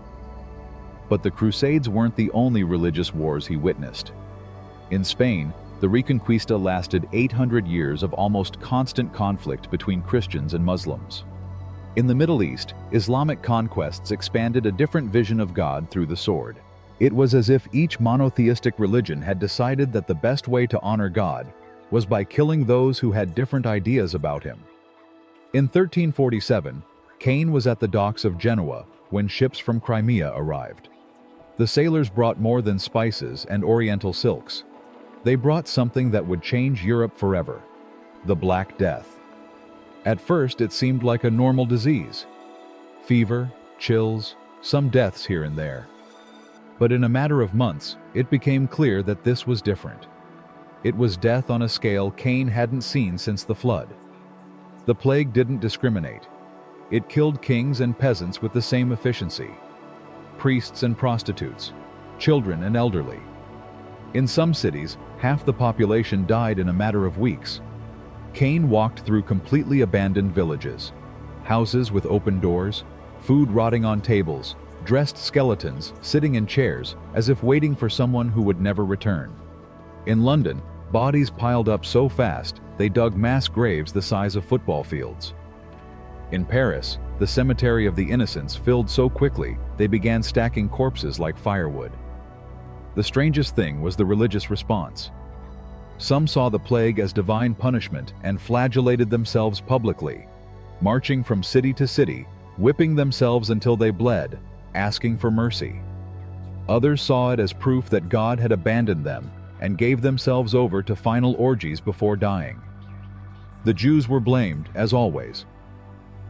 But the Crusades weren't the only religious wars he witnessed. In Spain, the Reconquista lasted 800 years of almost constant conflict between Christians and Muslims. In the Middle East, Islamic conquests expanded a different vision of God through the sword. It was as if each monotheistic religion had decided that the best way to honor God was by killing those who had different ideas about him. In 1347, Cain was at the docks of Genoa when ships from Crimea arrived. The sailors brought more than spices and oriental silks. They brought something that would change Europe forever: the Black Death. At first, it seemed like a normal disease. Fever, chills, some deaths here and there. But in a matter of months, it became clear that this was different. It was death on a scale Cain hadn't seen since the flood. The plague didn't discriminate. It killed kings and peasants with the same efficiency. Priests and prostitutes, children and elderly. In some cities, half the population died in a matter of weeks. Cain walked through completely abandoned villages, houses with open doors, food rotting on tables, dressed skeletons sitting in chairs as if waiting for someone who would never return. In London, bodies piled up so fast they dug mass graves the size of football fields. In Paris, the cemetery of the innocents filled so quickly they began stacking corpses like firewood. The strangest thing was the religious response. Some saw the plague as divine punishment and flagellated themselves publicly, marching from city to city, whipping themselves until they bled, asking for mercy. Others saw it as proof that God had abandoned them and gave themselves over to final orgies before dying. The Jews were blamed, as always.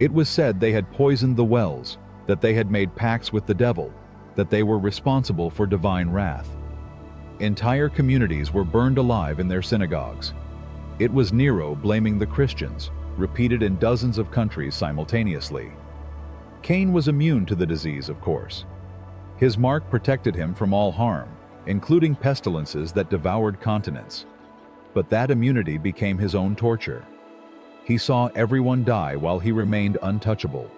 It was said they had poisoned the wells, that they had made pacts with the devil, that they were responsible for divine wrath. Entire communities were burned alive in their synagogues. It was Nero blaming the Christians, repeated in dozens of countries simultaneously. Cain was immune to the disease, of course. His mark protected him from all harm, including pestilences that devoured continents. But that immunity became his own torture. He saw everyone die while he remained untouchable.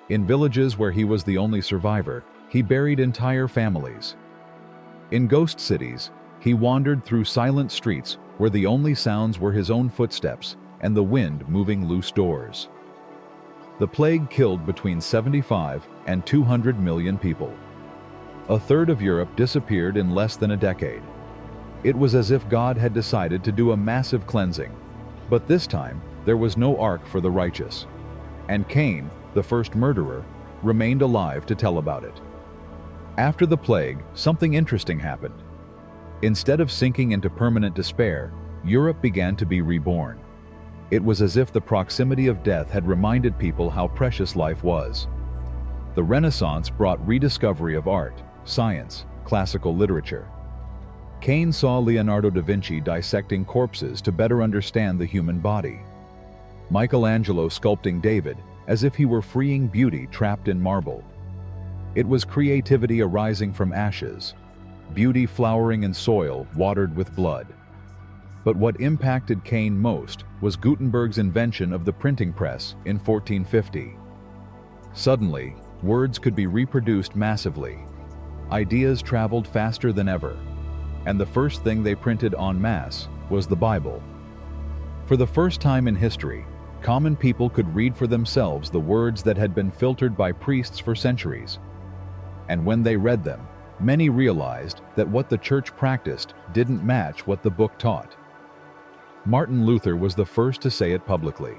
In villages where he was the only survivor, he buried entire families. In ghost cities, he wandered through silent streets where the only sounds were his own footsteps and the wind moving loose doors. The plague killed between 75 and 200 million people. A third of Europe disappeared in less than a decade. It was as if God had decided to do a massive cleansing, but this time there was no ark for the righteous. And Cain, the first murderer, remained alive to tell about it. After the plague, something interesting happened. Instead of sinking into permanent despair, Europe began to be reborn. It was as if the proximity of death had reminded people how precious life was. The Renaissance brought rediscovery of art, science, classical literature. Cain saw Leonardo da Vinci dissecting corpses to better understand the human body. Michelangelo sculpting David as if he were freeing beauty trapped in marble. It was creativity arising from ashes, beauty flowering in soil watered with blood. But what impacted Cain most was Gutenberg's invention of the printing press in 1450. Suddenly, words could be reproduced massively. Ideas traveled faster than ever, and the first thing they printed en masse was the Bible. For the first time in history, common people could read for themselves the words that had been filtered by priests for centuries. And when they read them, many realized that what the church practiced didn't match what the book taught. Martin Luther was the first to say it publicly.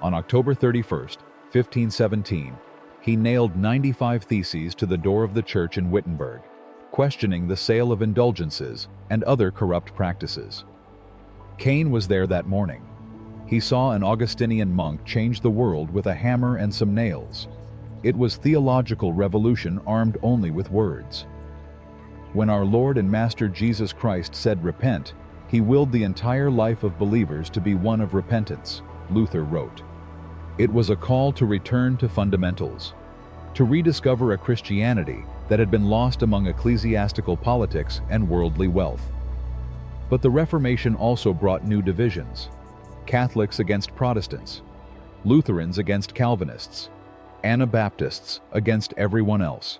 On October 31st, 1517, he nailed 95 theses to the door of the church in Wittenberg, questioning the sale of indulgences and other corrupt practices. Cain was there that morning. He saw an Augustinian monk change the world with a hammer and some nails. It was theological revolution armed only with words. When our Lord and Master Jesus Christ said repent, he willed the entire life of believers to be one of repentance, Luther wrote. It was a call to return to fundamentals, to rediscover a Christianity that had been lost among ecclesiastical politics and worldly wealth. But the Reformation also brought new divisions: Catholics against Protestants, Lutherans against Calvinists, Anabaptists against everyone else.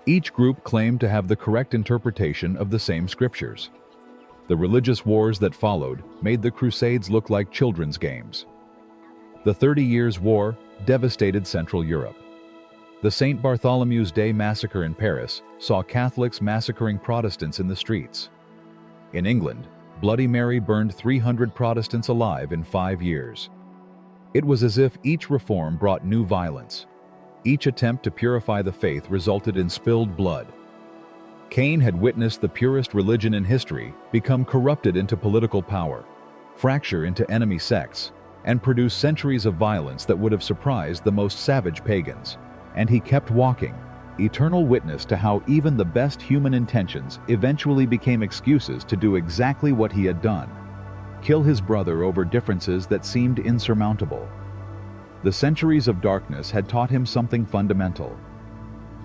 Each group claimed to have the correct interpretation of the same scriptures. The religious wars that followed made the Crusades look like children's games. The 30 Years' War devastated Central Europe. The St. Bartholomew's Day massacre in Paris saw Catholics massacring Protestants in the streets. In England, Bloody Mary burned 300 Protestants alive in 5 years. It was as if each reform brought new violence. Each attempt to purify the faith resulted in spilled blood. Cain had witnessed the purest religion in history become corrupted into political power, fracture into enemy sects, and produce centuries of violence that would have surprised the most savage pagans. And he kept walking, eternal witness to how even the best human intentions eventually became excuses to do exactly what he had done: kill his brother over differences that seemed insurmountable. The centuries of darkness had taught him something fundamental.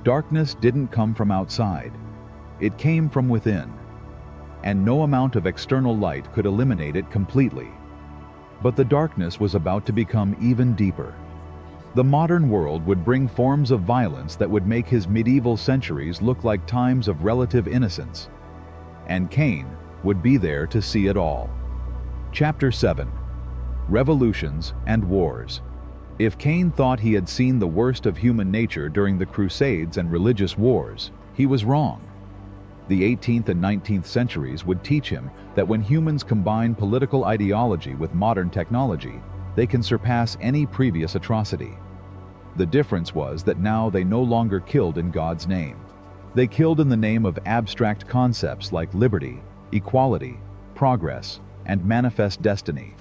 Darkness didn't come from outside. It came from within, and no amount of external light could eliminate it completely. But the darkness was about to become even deeper. The modern world would bring forms of violence that would make his medieval centuries look like times of relative innocence. And Cain would be there to see it all. Chapter 7. Revolutions and Wars. If Cain thought he had seen the worst of human nature during the Crusades and religious wars, he was wrong. The 18th and 19th centuries would teach him that when humans combine political ideology with modern technology, they can surpass any previous atrocity. The difference was that now they no longer killed in God's name. They killed in the name of abstract concepts like liberty, equality, progress, and manifest destiny,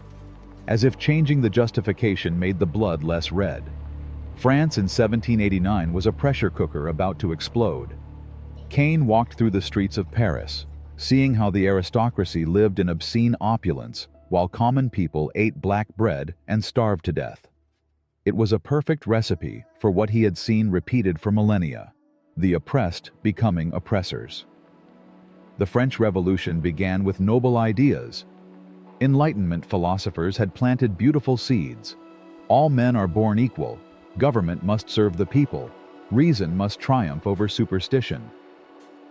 as if changing the justification made the blood less red. France in 1789 was a pressure cooker about to explode. Cain walked through the streets of Paris, seeing how the aristocracy lived in obscene opulence while common people ate black bread and starved to death. It was a perfect recipe for what he had seen repeated for millennia: the oppressed becoming oppressors. The French Revolution began with noble ideas. Enlightenment philosophers had planted beautiful seeds. All men are born equal. Government must serve the people. Reason must triumph over superstition.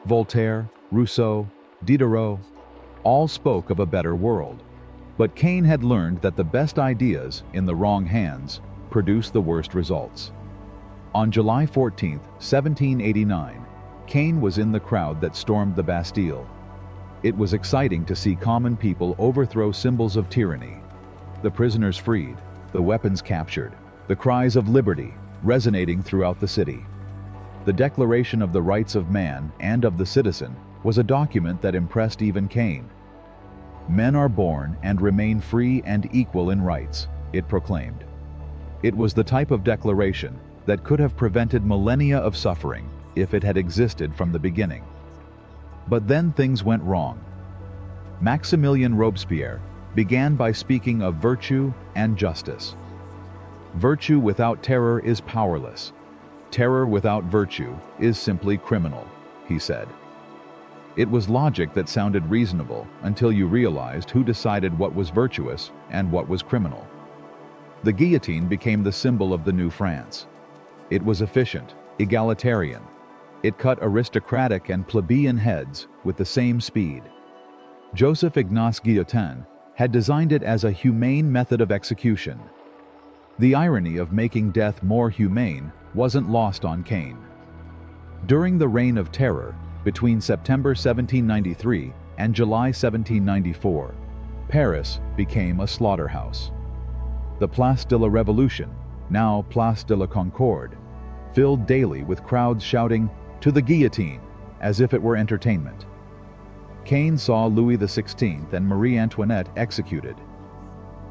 Voltaire, Rousseau, Diderot, all spoke of a better world. But Cain had learned that the best ideas, in the wrong hands, produce the worst results. On July 14, 1789, Cain was in the crowd that stormed the Bastille. It was exciting to see common people overthrow symbols of tyranny. The prisoners freed, the weapons captured, the cries of liberty resonating throughout the city. The Declaration of the Rights of Man and of the Citizen was a document that impressed even Cain. Men are born and remain free and equal in rights, it proclaimed. It was the type of declaration that could have prevented millennia of suffering if it had existed from the beginning. But then things went wrong. Maximilien Robespierre began by speaking of virtue and justice. Virtue without terror is powerless. Terror without virtue is simply criminal, he said. It was logic that sounded reasonable until you realized who decided what was virtuous and what was criminal. The guillotine became the symbol of the new France. It was efficient, egalitarian. It cut aristocratic and plebeian heads with the same speed. Joseph Ignace Guillotin had designed it as a humane method of execution. The irony of making death more humane wasn't lost on Cain. During the Reign of Terror, between September 1793 and July 1794, Paris became a slaughterhouse. The Place de la Révolution, now Place de la Concorde, filled daily with crowds shouting, "To the guillotine," as if it were entertainment. Cain saw Louis XVI and Marie Antoinette executed.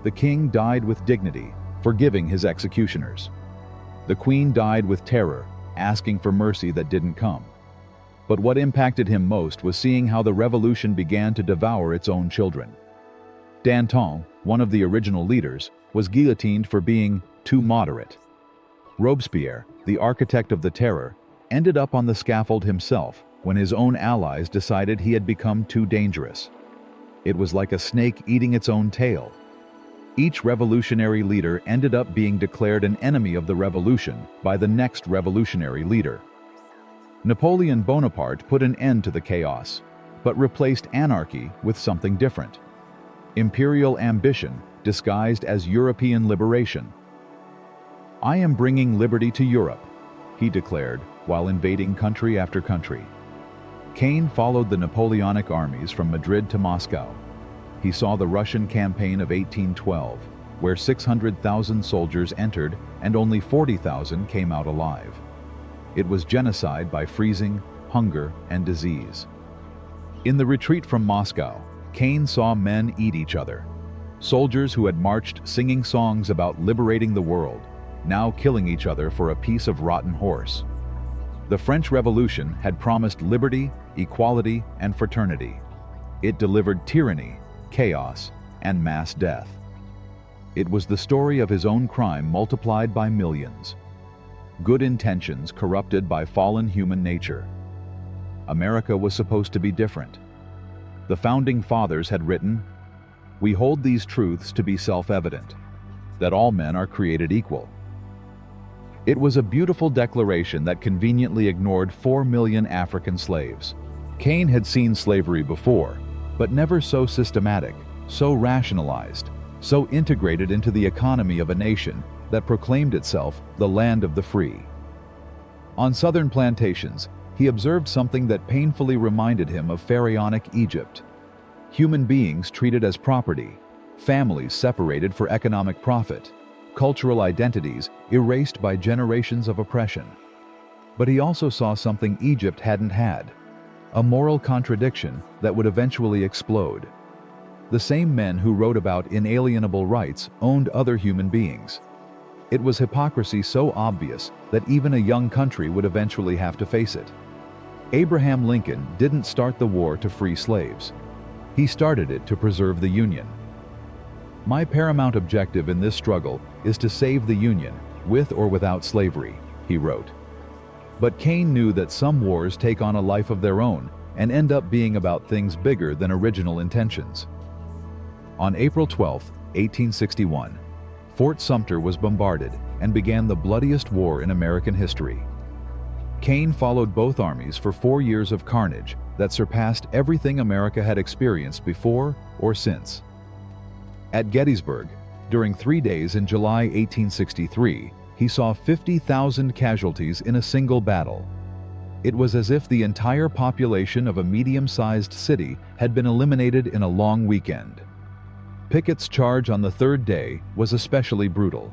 The king died with dignity, forgiving his executioners. The queen died with terror, asking for mercy that didn't come. But what impacted him most was seeing how the revolution began to devour its own children. Danton, one of the original leaders, was guillotined for being too moderate. Robespierre, the architect of the terror, ended up on the scaffold himself when his own allies decided he had become too dangerous. It was like a snake eating its own tail. Each revolutionary leader ended up being declared an enemy of the revolution by the next revolutionary leader. Napoleon Bonaparte put an end to the chaos, but replaced anarchy with something different. Imperial ambition disguised as European liberation. "I am bringing liberty to Europe," he declared while invading country after country. Cain followed the Napoleonic armies from Madrid to Moscow. He saw the Russian campaign of 1812, where 600,000 soldiers entered and only 40,000 came out alive. It was genocide by freezing, hunger, and disease. In the retreat from Moscow, Cain saw men eat each other. Soldiers who had marched singing songs about liberating the world, now killing each other for a piece of rotten horse. The French Revolution had promised liberty, equality, and fraternity. It delivered tyranny, chaos, and mass death. It was the story of his own crime multiplied by millions. Good intentions corrupted by fallen human nature. America was supposed to be different. The Founding Fathers had written, "We hold these truths to be self-evident, that all men are created equal." It was a beautiful declaration that conveniently ignored 4 million African slaves. Cain had seen slavery before, but never so systematic, so rationalized, so integrated into the economy of a nation that proclaimed itself the land of the free. On southern plantations, he observed something that painfully reminded him of pharaonic Egypt. Human beings treated as property, families separated for economic profit, cultural identities erased by generations of oppression. But he also saw something Egypt hadn't had, a moral contradiction that would eventually explode. The same men who wrote about inalienable rights owned other human beings. It was hypocrisy so obvious that even a young country would eventually have to face it. Abraham Lincoln didn't start the war to free slaves. He started it to preserve the Union. "My paramount objective in this struggle is to save the Union, with or without slavery," he wrote. But Cain knew that some wars take on a life of their own and end up being about things bigger than original intentions. On April 12, 1861, Fort Sumter was bombarded and began the bloodiest war in American history. Cain followed both armies for 4 years of carnage that surpassed everything America had experienced before or since. At Gettysburg, during 3 days in July 1863, he saw 50,000 casualties in a single battle. It was as if the entire population of a medium-sized city had been eliminated in a long weekend. Pickett's charge on the third day was especially brutal.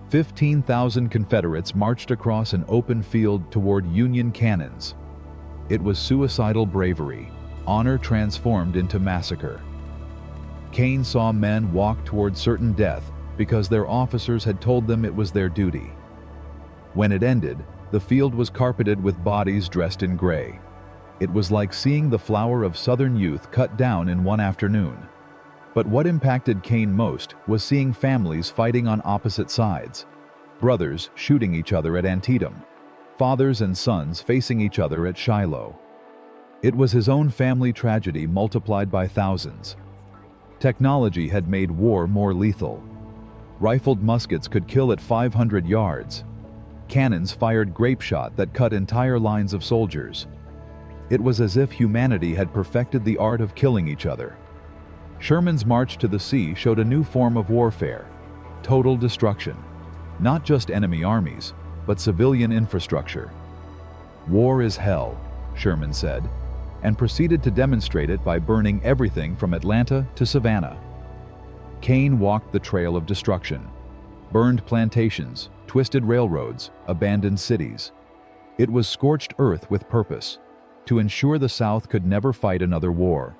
15,000 Confederates marched across an open field toward Union cannons. It was suicidal bravery, honor transformed into massacre. Cain saw men walk toward certain death because their officers had told them it was their duty. When it ended, the field was carpeted with bodies dressed in gray. It was like seeing the flower of Southern youth cut down in one afternoon. But what impacted Cain most was seeing families fighting on opposite sides, brothers shooting each other at Antietam, fathers and sons facing each other at Shiloh. It was his own family tragedy multiplied by thousands. Technology had made war more lethal. Rifled muskets could kill at 500 yards. Cannons fired grape shot that cut entire lines of soldiers. It was as if humanity had perfected the art of killing each other. Sherman's march to the sea showed a new form of warfare: total destruction. Not just enemy armies, but civilian infrastructure. "War is hell," Sherman said, and proceeded to demonstrate it by burning everything from Atlanta to Savannah. Cain walked the trail of destruction, burned plantations, twisted railroads, abandoned cities. It was scorched earth with purpose, to ensure the South could never fight another war.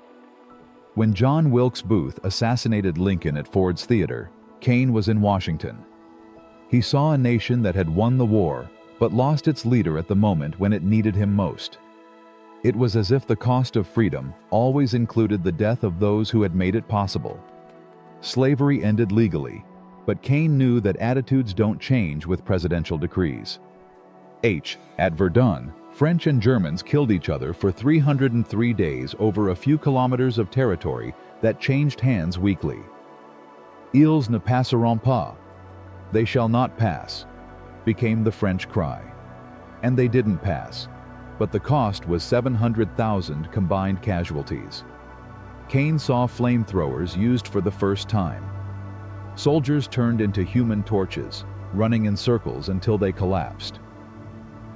When John Wilkes Booth assassinated Lincoln at Ford's Theater, Cain was in Washington. He saw a nation that had won the war, but lost its leader at the moment when it needed him most. It was as if the cost of freedom always included the death of those who had made it possible. Slavery ended legally, but Cain knew that attitudes don't change with presidential decrees. At Verdun, French and Germans killed each other for 303 days over a few kilometers of territory that changed hands weekly. "Ils ne passeront pas," "they shall not pass," became the French cry. And they didn't pass, but the cost was 700,000 combined casualties. Cain saw flamethrowers used for the first time. Soldiers turned into human torches, running in circles until they collapsed.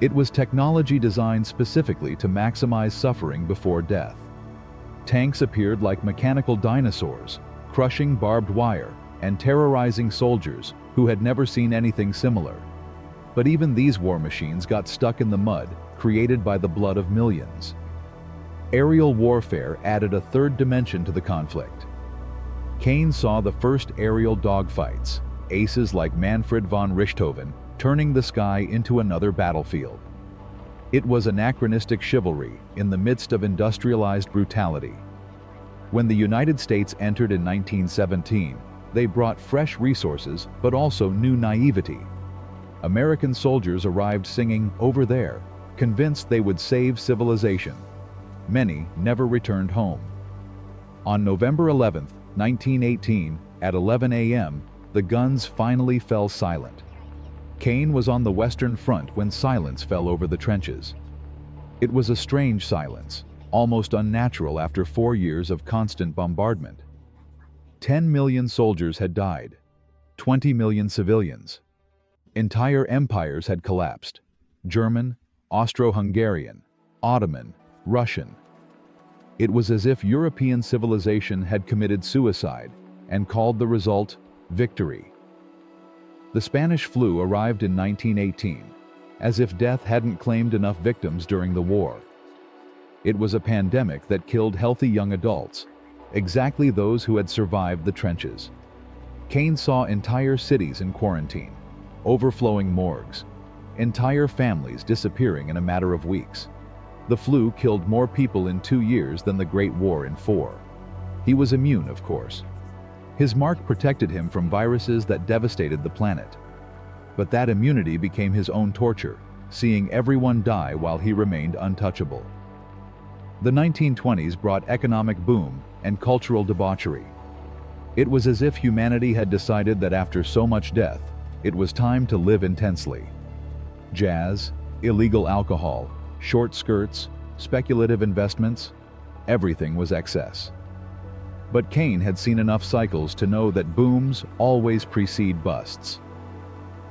It was technology designed specifically to maximize suffering before death. Tanks appeared like mechanical dinosaurs, crushing barbed wire and terrorizing soldiers who had never seen anything similar. But even these war machines got stuck in the mud created by the blood of millions. Aerial warfare added a third dimension to the conflict. Cain saw the first aerial dogfights, aces like Manfred von Richthofen turning the sky into another battlefield. It was anachronistic chivalry in the midst of industrialized brutality. When the United States entered in 1917, they brought fresh resources but also new naivety. American soldiers arrived singing "Over There," convinced they would save civilization. Many never returned home. On November 11, 1918, at 11 a.m., the guns finally fell silent. Cain was on the Western Front when silence fell over the trenches. It was a strange silence, almost unnatural after 4 years of constant bombardment. 10 million soldiers had died, 20 million civilians. Entire empires had collapsed: German, Austro-Hungarian, Ottoman, Russian. It was as if European civilization had committed suicide and called the result victory. The Spanish flu arrived in 1918, as if death hadn't claimed enough victims during the war. It was a pandemic that killed healthy young adults, exactly those who had survived the trenches. Cain saw entire cities in quarantine, overflowing morgues, entire families disappearing in a matter of weeks. The flu killed more people in 2 years than the Great War in 4. He was immune, of course. His mark protected him from viruses that devastated the planet. But that immunity became his own torture, seeing everyone die while he remained untouchable. The 1920s brought economic boom and cultural debauchery. It was as if humanity had decided that after so much death, it was time to live intensely. Jazz, illegal alcohol, short skirts, speculative investments, everything was excess. But Cain had seen enough cycles to know that booms always precede busts.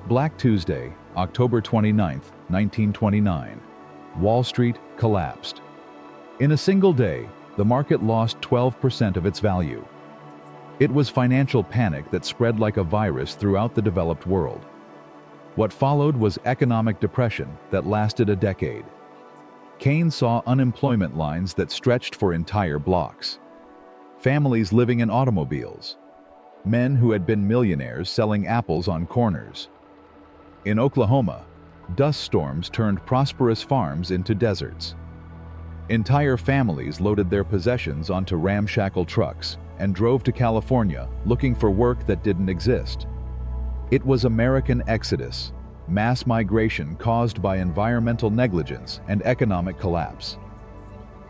Black Tuesday, October 29, 1929. Wall Street collapsed. In a single day, the market lost 12% of its value. It was financial panic that spread like a virus throughout the developed world. What followed was economic depression that lasted a decade. Cain saw unemployment lines that stretched for entire blocks. Families living in automobiles. Men who had been millionaires selling apples on corners. In Oklahoma, dust storms turned prosperous farms into deserts. Entire families loaded their possessions onto ramshackle trucks and drove to California looking for work that didn't exist. It was American exodus, mass migration caused by environmental negligence and economic collapse.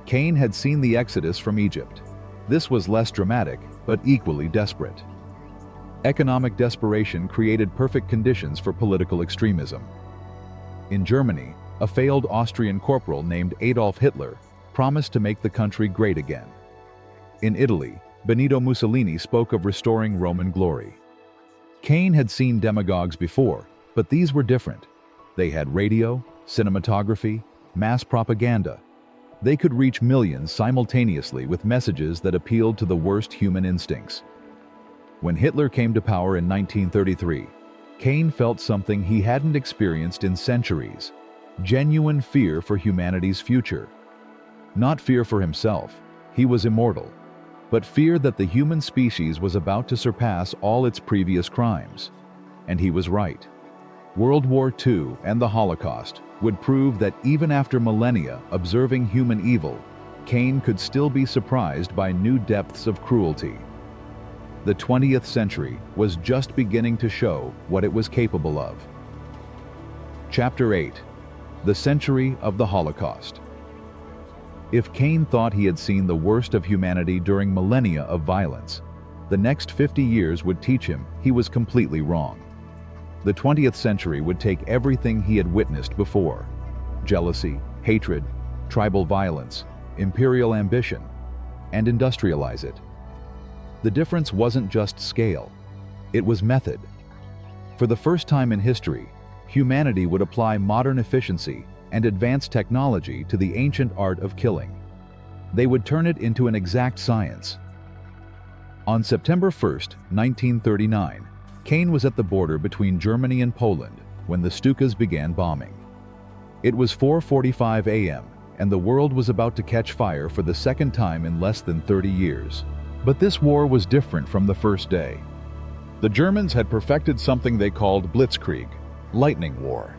Cain had seen the exodus from Egypt. This was less dramatic, but equally desperate. Economic desperation created perfect conditions for political extremism. In Germany, a failed Austrian corporal named Adolf Hitler promised to make the country great again. In Italy, Benito Mussolini spoke of restoring Roman glory. Cain had seen demagogues before, but these were different. They had radio, cinematography, mass propaganda. They could reach millions simultaneously with messages that appealed to the worst human instincts. When Hitler came to power in 1933, Cain felt something he hadn't experienced in centuries: genuine fear for humanity's future. Not fear for himself, he was immortal, but fear that the human species was about to surpass all its previous crimes. And he was right. World War II and the Holocaust would prove that even after millennia observing human evil, Cain could still be surprised by new depths of cruelty. The 20th century was just beginning to show what it was capable of. Chapter 8: The Century of the Holocaust. If Cain thought he had seen the worst of humanity during millennia of violence, the next 50 years would teach him he was completely wrong. The 20th century would take everything he had witnessed before: jealousy, hatred, tribal violence, imperial ambition, and industrialize it. The difference wasn't just scale, it was method. For the first time in history, humanity would apply modern efficiency and advanced technology to the ancient art of killing. They would turn it into an exact science. On September 1st, 1939, Cain was at the border between Germany and Poland when the Stukas began bombing. It was 4:45 a.m., and the world was about to catch fire for the second time in less than 30 years. But this war was different from the first day. The Germans had perfected something they called Blitzkrieg, lightning war.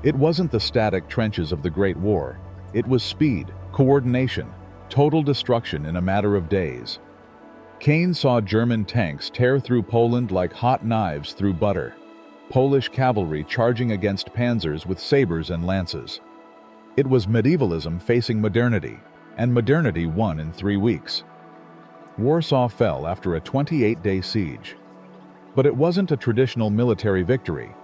It wasn't the static trenches of the Great War. It was speed, coordination, total destruction in a matter of days. Cain saw German tanks tear through Poland like hot knives through butter, Polish cavalry charging against panzers with sabers and lances. It was medievalism facing modernity, and modernity won in 3 weeks. Warsaw fell after a 28-day siege. But it wasn't a traditional military victory.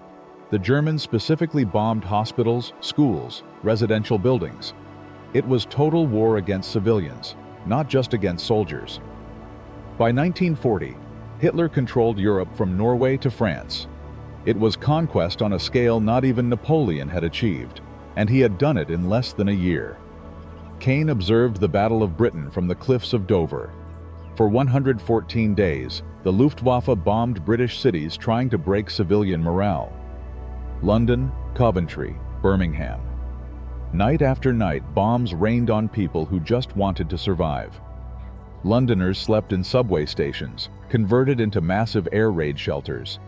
The Germans specifically bombed hospitals, schools, residential buildings. It was total war against civilians, not just against soldiers. By 1940, Hitler controlled Europe from Norway to France. It was conquest on a scale not even Napoleon had achieved, and he had done it in less than a year. Cain observed the Battle of Britain from the cliffs of Dover. For 114 days, the Luftwaffe bombed British cities trying to break civilian morale. London, Coventry, Birmingham. Night after night, bombs rained on people who just wanted to survive. Londoners slept in subway stations, converted into massive air raid shelters.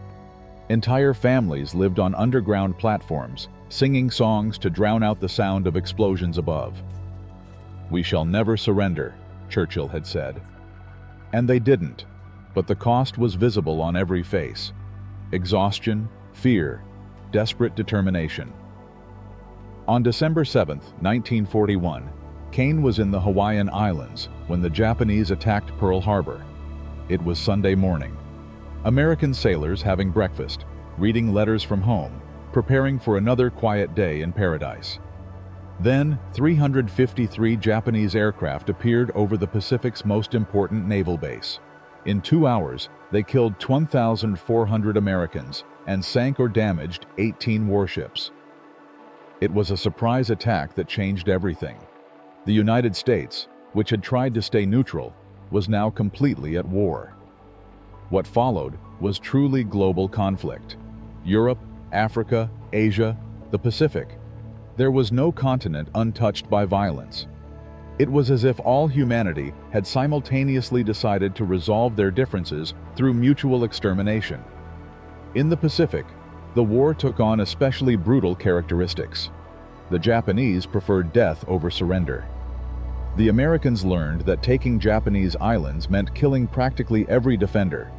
Entire families lived on underground platforms, singing songs to drown out the sound of explosions above. "We shall never surrender," Churchill had said. And they didn't, but the cost was visible on every face: exhaustion, fear, desperate determination. On December 7, 1941, Cain was in the Hawaiian Islands when the Japanese attacked Pearl Harbor. It was Sunday morning. American sailors having breakfast, reading letters from home, preparing for another quiet day in paradise. Then, 353 Japanese aircraft appeared over the Pacific's most important naval base. In 2 hours, they killed 1,400 Americans and sank or damaged 18 warships. It was a surprise attack that changed everything. The United States, which had tried to stay neutral, was now completely at war. What followed was truly global conflict. Europe, Africa, Asia, the Pacific. There was no continent untouched by violence. It was as if all humanity had simultaneously decided to resolve their differences through mutual extermination. In the Pacific, the war took on especially brutal characteristics. The Japanese preferred death over surrender. The Americans learned that taking Japanese islands meant killing practically every defender.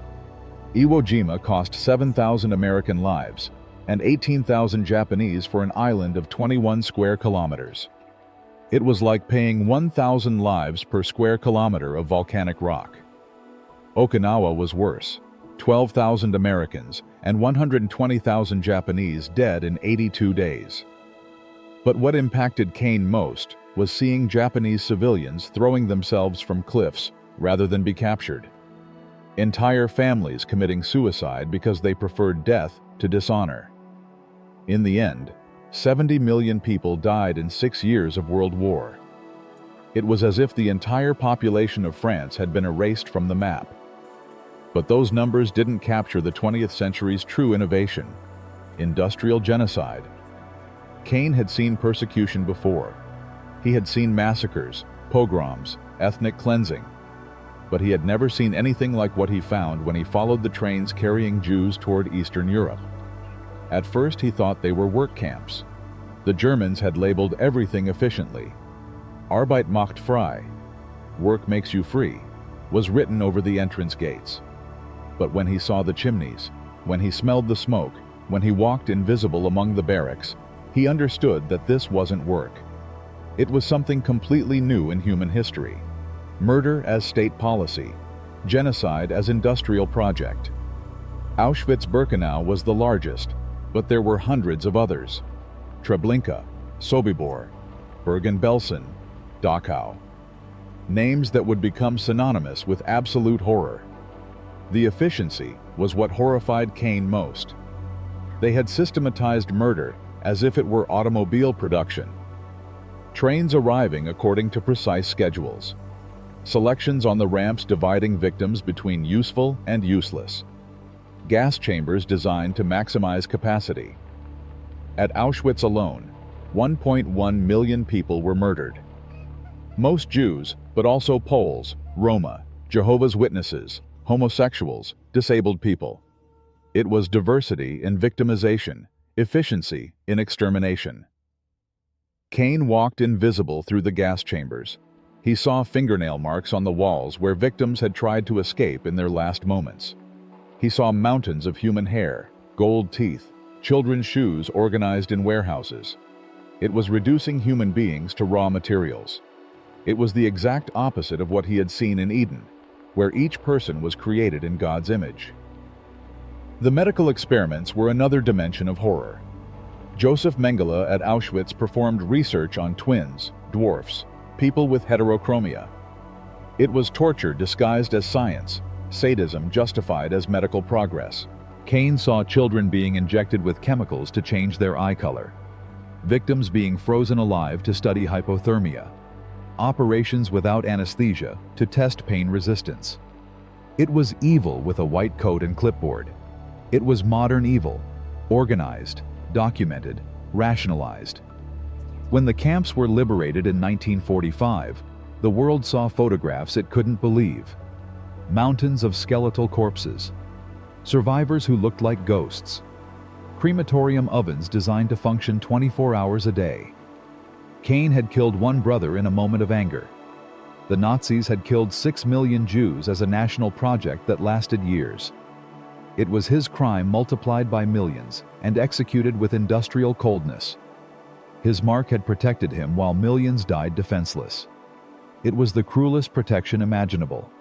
Iwo Jima cost 7,000 American lives and 18,000 Japanese for an island of 21 square kilometers. It was like paying 1,000 lives per square kilometer of volcanic rock. Okinawa was worse. 12,000 Americans and 120,000 Japanese dead in 82 days. But what impacted Cain most was seeing Japanese civilians throwing themselves from cliffs rather than be captured. Entire families committing suicide because they preferred death to dishonor. In the end, 70 million people died in 6 years of World War. It was as if the entire population of France had been erased from the map. But those numbers didn't capture the 20th century's true innovation: industrial genocide. Cain had seen persecution before. He had seen massacres, pogroms, ethnic cleansing. But he had never seen anything like what he found when he followed the trains carrying Jews toward Eastern Europe. At first he thought they were work camps. The Germans had labeled everything efficiently. Arbeit macht frei, work makes you free, was written over the entrance gates. But when he saw the chimneys, when he smelled the smoke, when he walked invisible among the barracks, he understood that this wasn't work. It was something completely new in human history. Murder as state policy, genocide as industrial project. Auschwitz-Birkenau was the largest, but there were hundreds of others. Treblinka, Sobibor, Bergen-Belsen, Dachau. Names that would become synonymous with absolute horror. The efficiency was what horrified Cain most. They had systematized murder as if it were automobile production. Trains arriving according to precise schedules. Selections on the ramps dividing victims between useful and useless. Gas chambers designed to maximize capacity. At Auschwitz alone, 1.1 million people were murdered. Most Jews, but also Poles, Roma, Jehovah's Witnesses, homosexuals, disabled people. It was diversity in victimization, efficiency in extermination. Cain walked invisible through the gas chambers. He saw fingernail marks on the walls where victims had tried to escape in their last moments. He saw mountains of human hair, gold teeth, children's shoes organized in warehouses. It was reducing human beings to raw materials. It was the exact opposite of what he had seen in Eden, where each person was created in God's image. The medical experiments were another dimension of horror. Joseph Mengele at Auschwitz performed research on twins, dwarfs, people with heterochromia. It was torture disguised as science, sadism justified as medical progress. Cain saw children being injected with chemicals to change their eye color, victims being frozen alive to study hypothermia, operations without anesthesia to test pain resistance. It was evil with a white coat and clipboard. It was modern evil, organized, documented, rationalized. When the camps were liberated in 1945, the world saw photographs it couldn't believe. Mountains of skeletal corpses, survivors who looked like ghosts, crematorium ovens designed to function 24 hours a day. Cain had killed one brother in a moment of anger. The Nazis had killed 6 million Jews as a national project that lasted years. It was his crime multiplied by millions and executed with industrial coldness. His mark had protected him while millions died defenseless. It was the cruelest protection imaginable,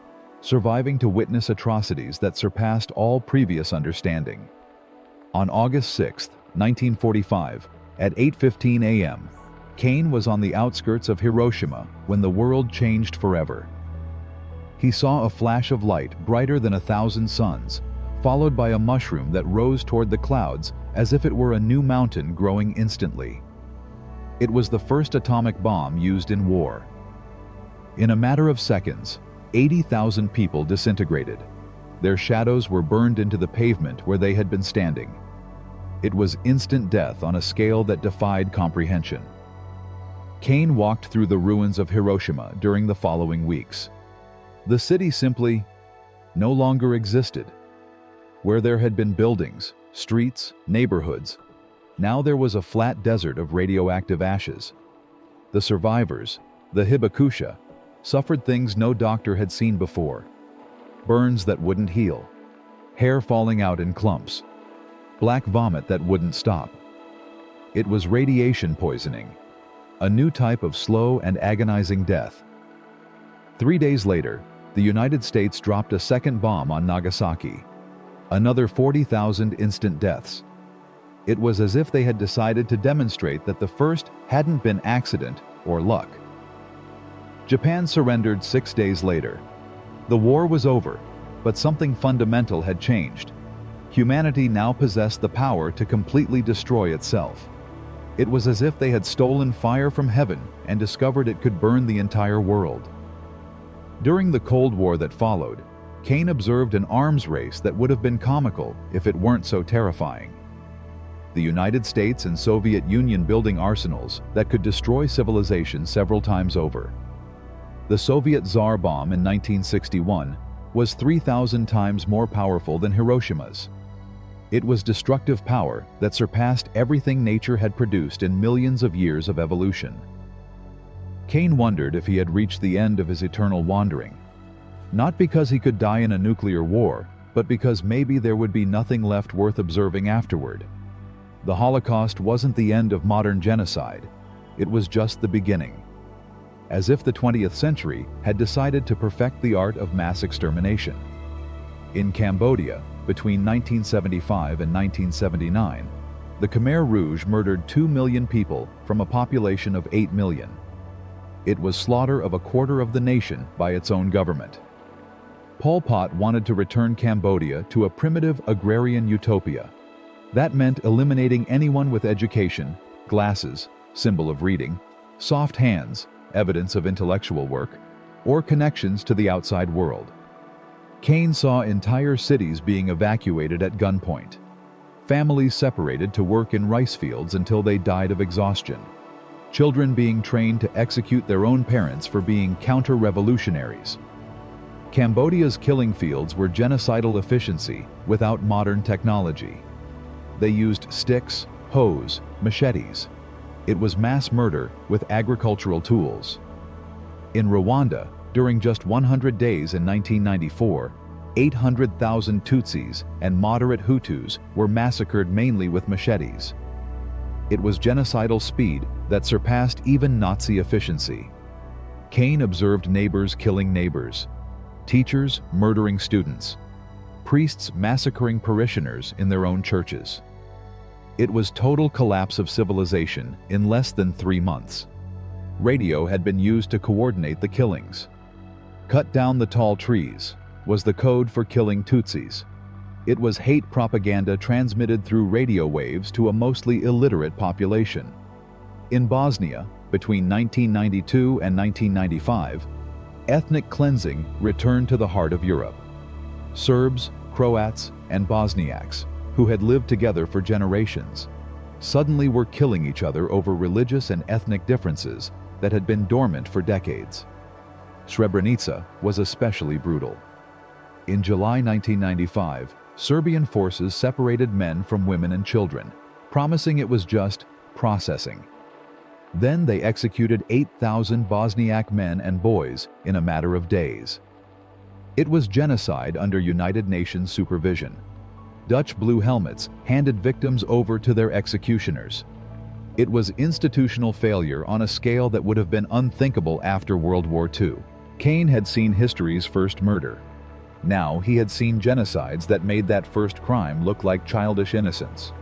surviving to witness atrocities that surpassed all previous understanding. On August 6, 1945, at 8:15 a.m., Cain was on the outskirts of Hiroshima when the world changed forever. He saw a flash of light brighter than 1,000 suns, followed by a mushroom that rose toward the clouds as if it were a new mountain growing instantly. It was the first atomic bomb used in war. In a matter of seconds, 80,000 people disintegrated. Their shadows were burned into the pavement where they had been standing. It was instant death on a scale that defied comprehension. Cain walked through the ruins of Hiroshima during the following weeks. The city simply no longer existed. Where there had been buildings, streets, neighborhoods, now there was a flat desert of radioactive ashes. The survivors, the hibakusha, suffered things no doctor had seen before. Burns that wouldn't heal, hair falling out in clumps, black vomit that wouldn't stop. It was radiation poisoning. a new type of slow and agonizing death. 3 days later, the United States dropped a second bomb on Nagasaki. Another 40,000 instant deaths. It was as if they had decided to demonstrate that the first hadn't been accident or luck. Japan surrendered 6 days later. The war was over, but something fundamental had changed. Humanity now possessed the power to completely destroy itself. It was as if they had stolen fire from heaven and discovered it could burn the entire world. During the Cold War that followed, Cain observed an arms race that would have been comical if it weren't so terrifying. The United States and Soviet Union building arsenals that could destroy civilization several times over. The Soviet Tsar bomb in 1961 was 3,000 times more powerful than Hiroshima's. It was destructive power that surpassed everything nature had produced in millions of years of evolution. Cain wondered if he had reached the end of his eternal wandering. Not because he could die in a nuclear war, but because maybe there would be nothing left worth observing afterward. The Holocaust wasn't the end of modern genocide, it was just the beginning. As if the 20th century had decided to perfect the art of mass extermination. In Cambodia, between 1975 and 1979, the Khmer Rouge murdered 2 million people from a population of 8 million. It was slaughter of a quarter of the nation by its own government. Pol Pot wanted to return Cambodia to a primitive agrarian utopia. That meant eliminating anyone with education, glasses, symbol of reading, soft hands, evidence of intellectual work, or connections to the outside world. Cain saw entire cities being evacuated at gunpoint. Families separated to work in rice fields until they died of exhaustion. Children being trained to execute their own parents for being counter-revolutionaries. Cambodia's killing fields were genocidal efficiency without modern technology. They used sticks, hoes, machetes. It was mass murder with agricultural tools. In Rwanda, during just 100 days in 1994, 800,000 Tutsis and moderate Hutus were massacred mainly with machetes. It was genocidal speed that surpassed even Nazi efficiency. Cain observed neighbors killing neighbors, teachers murdering students, priests massacring parishioners in their own churches. It was total collapse of civilization in less than 3 months. Radio had been used to coordinate the killings. Cut down the tall trees was the code for killing Tutsis. It was hate propaganda transmitted through radio waves to a mostly illiterate population. In Bosnia, between 1992 and 1995, ethnic cleansing returned to the heart of Europe. Serbs, Croats, and Bosniaks, who had lived together for generations, suddenly were killing each other over religious and ethnic differences that had been dormant for decades. Srebrenica was especially brutal. In July 1995, Serbian forces separated men from women and children, promising it was just processing. Then they executed 8,000 Bosniak men and boys in a matter of days. It was genocide under United Nations supervision. Dutch blue helmets handed victims over to their executioners. It was institutional failure on a scale that would have been unthinkable after World War II. Cain had seen history's first murder. Now he had seen genocides that made that first crime look like childish innocence.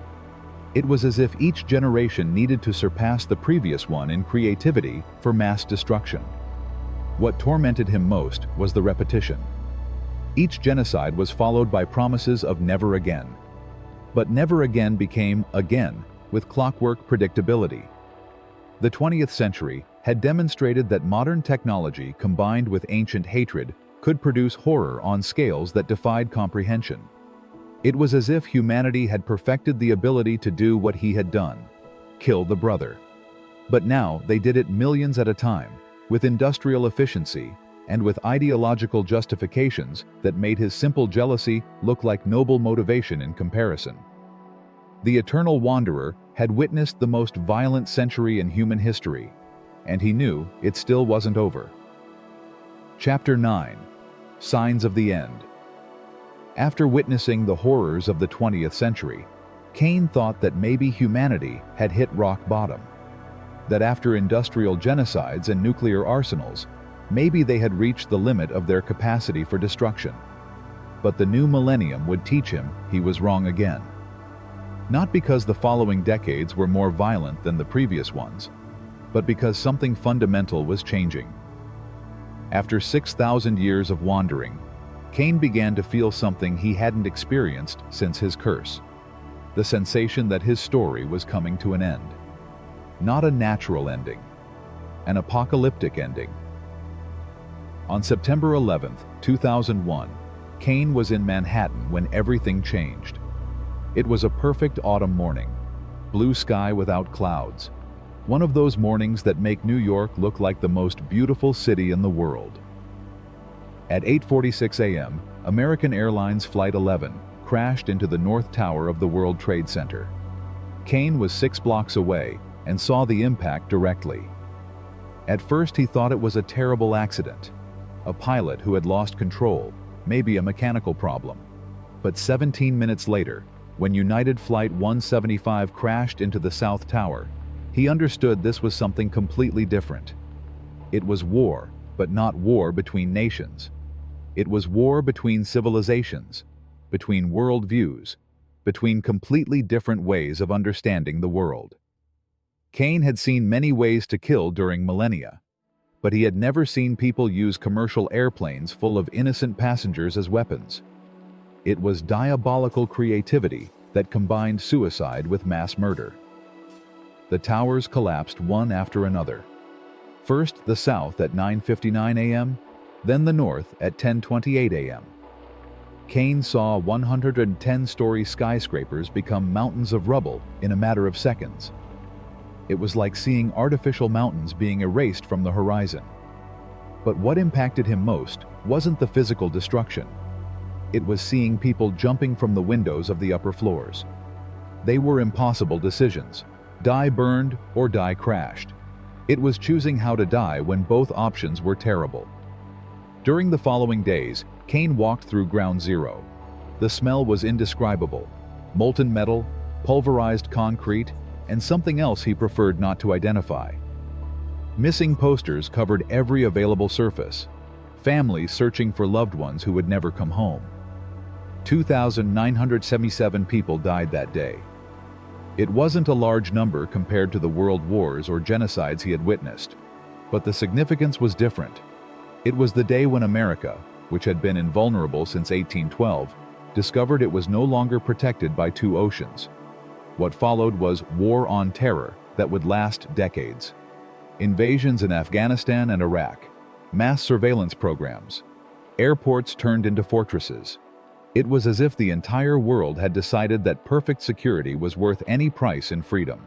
It was as if each generation needed to surpass the previous one in creativity for mass destruction. What tormented him most was the repetition. Each genocide was followed by promises of never again. But never again became again with clockwork predictability. The 20th century had demonstrated that modern technology combined with ancient hatred could produce horror on scales that defied comprehension. It was as if humanity had perfected the ability to do what he had done, kill the brother. But now they did it millions at a time, with industrial efficiency and with ideological justifications that made his simple jealousy look like noble motivation in comparison. The eternal wanderer had witnessed the most violent century in human history, and he knew it still wasn't over. Chapter 9. Signs of the End. After witnessing the horrors of the 20th century, Cain thought that maybe humanity had hit rock bottom. that after industrial genocides and nuclear arsenals, maybe they had reached the limit of their capacity for destruction. But the new millennium would teach him he was wrong again. Not because the following decades were more violent than the previous ones, but because something fundamental was changing. After 6,000 years of wandering, Cain began to feel something he hadn't experienced since his curse. The sensation that his story was coming to an end. Not a natural ending, an apocalyptic ending. On September 11, 2001, Cain was in Manhattan when everything changed. It was a perfect autumn morning, blue sky without clouds. One of those mornings that make New York look like the most beautiful city in the world. At 8:46 a.m., American Airlines Flight 11 crashed into the North Tower of the World Trade Center. Cain was 6 blocks away and saw the impact directly. At first he thought it was a terrible accident, a pilot who had lost control, maybe a mechanical problem. But 17 minutes later, when United Flight 175 crashed into the South Tower, he understood this was something completely different. It was war, but not war between nations. It was war between civilizations, between worldviews, between completely different ways of understanding the world. Cain had seen many ways to kill during millennia, but he had never seen people use commercial airplanes full of innocent passengers as weapons. It was diabolical creativity that combined suicide with mass murder. The towers collapsed one after another. First the south at 9:59 a.m., then the north at 10:28 a.m. Cain saw 110-story skyscrapers become mountains of rubble in a matter of seconds. It was like seeing artificial mountains being erased from the horizon. But what impacted him most wasn't the physical destruction. It was seeing people jumping from the windows of the upper floors. They were impossible decisions: die burned or die crashed. It was choosing how to die when both options were terrible. During the following days, Cain walked through Ground Zero. The smell was indescribable: molten metal, pulverized concrete, and something else he preferred not to identify. Missing posters covered every available surface. Families searching for loved ones who would never come home. 2,977 people died that day. It wasn't a large number compared to the world wars or genocides he had witnessed, but the significance was different. It was the day when America, which had been invulnerable since 1812, discovered it was no longer protected by 2 oceans. What followed was war on terror that would last decades. Invasions in Afghanistan and Iraq, mass surveillance programs, airports turned into fortresses. It was as if the entire world had decided that perfect security was worth any price in freedom.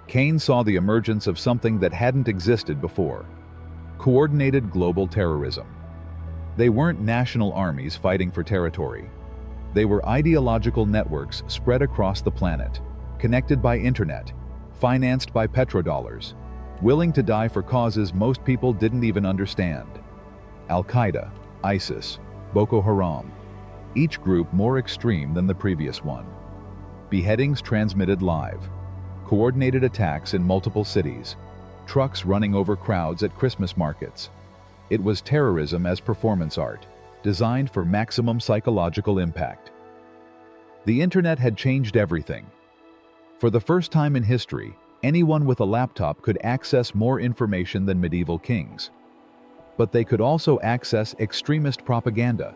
Cain saw the emergence of something that hadn't existed before: coordinated global terrorism. They weren't national armies fighting for territory. They were ideological networks spread across the planet, connected by internet, financed by petrodollars, willing to die for causes most people didn't even understand. Al-Qaeda, ISIS, Boko Haram, each group more extreme than the previous one. Beheadings transmitted live, coordinated attacks in multiple cities, trucks running over crowds at Christmas markets. It was terrorism as performance art, designed for maximum psychological impact. The internet had changed everything. For the first time in history, anyone with a laptop could access more information than medieval kings. But they could also access extremist propaganda,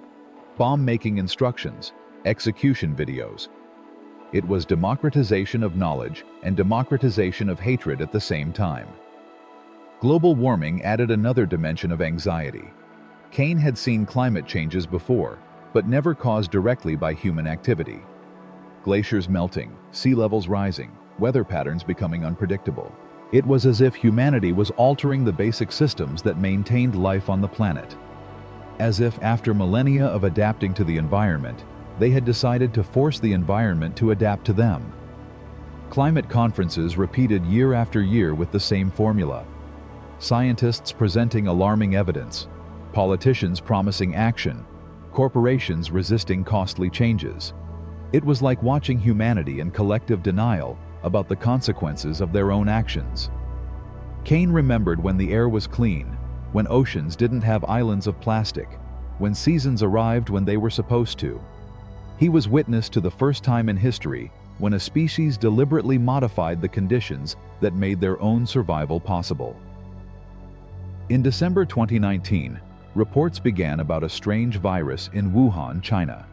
bomb-making instructions, execution videos. It was democratization of knowledge and democratization of hatred at the same time. Global warming added another dimension of anxiety. Cain had seen climate changes before, but never caused directly by human activity. Glaciers melting, sea levels rising, weather patterns becoming unpredictable. It was as if humanity was altering the basic systems that maintained life on the planet. As if after millennia of adapting to the environment, they had decided to force the environment to adapt to them. Climate conferences repeated year after year with the same formula. Scientists presenting alarming evidence, politicians promising action, corporations resisting costly changes. It was like watching humanity in collective denial about the consequences of their own actions. Cain remembered when the air was clean, when oceans didn't have islands of plastic, when seasons arrived when they were supposed to. He was witness to the first time in history when a species deliberately modified the conditions that made their own survival possible. In December 2019, reports began about a strange virus in Wuhan, China.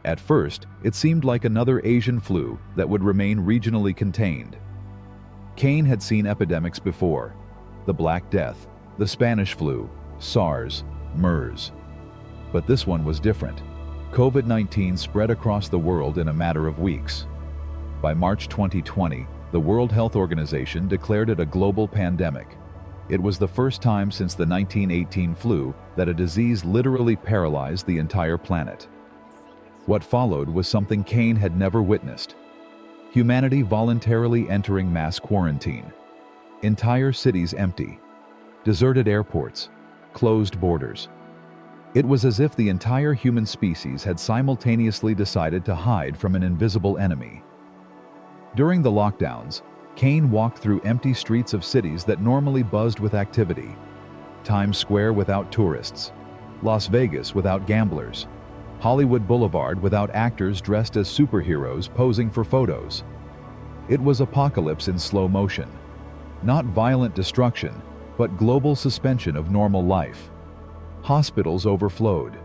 At first, it seemed like another Asian flu that would remain regionally contained. Cain had seen epidemics before: the Black Death, the Spanish flu, SARS, MERS. But this one was different. COVID-19 spread across the world in a matter of weeks. By March 2020, the World Health Organization declared it a global pandemic. It was the first time since the 1918 flu that a disease literally paralyzed the entire planet. What followed was something Cain had never witnessed: humanity voluntarily entering mass quarantine. Entire cities empty. Deserted airports. Closed borders. It was as if the entire human species had simultaneously decided to hide from an invisible enemy. During the lockdowns, Cain walked through empty streets of cities that normally buzzed with activity. Times Square without tourists. Las Vegas without gamblers. Hollywood Boulevard without actors dressed as superheroes posing for photos. It was apocalypse in slow motion. Not violent destruction, but global suspension of normal life. Hospitals overflowed.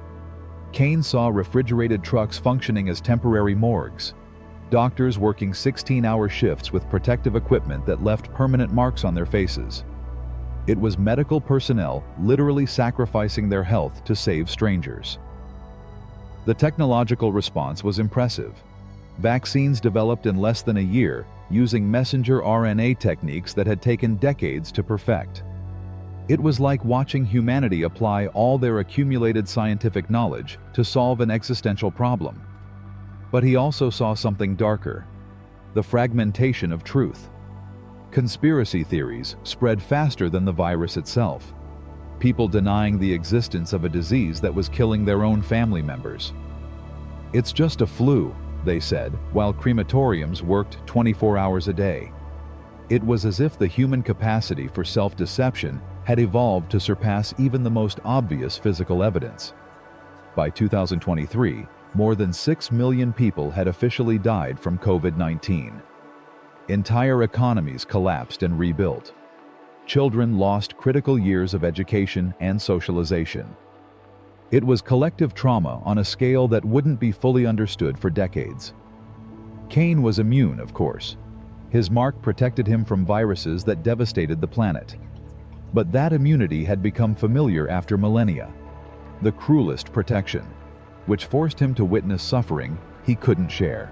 Cain saw refrigerated trucks functioning as temporary morgues. Doctors working 16-hour shifts with protective equipment that left permanent marks on their faces. It was medical personnel literally sacrificing their health to save strangers. The technological response was impressive. Vaccines developed in less than a year using messenger RNA techniques that had taken decades to perfect. It was like watching humanity apply all their accumulated scientific knowledge to solve an existential problem. But he also saw something darker: the fragmentation of truth. Conspiracy theories spread faster than the virus itself. People denying the existence of a disease that was killing their own family members. "It's just a flu," they said, while crematoriums worked 24 hours a day. It was as if the human capacity for self-deception had evolved to surpass even the most obvious physical evidence. By 2023, more than 6 million people had officially died from COVID-19. Entire economies collapsed and rebuilt. Children lost critical years of education and socialization. It was collective trauma on a scale that wouldn't be fully understood for decades. Cain was immune, of course. His mark protected him from viruses that devastated the planet. But that immunity had become familiar after millennia. The cruelest protection, which forced him to witness suffering he couldn't share.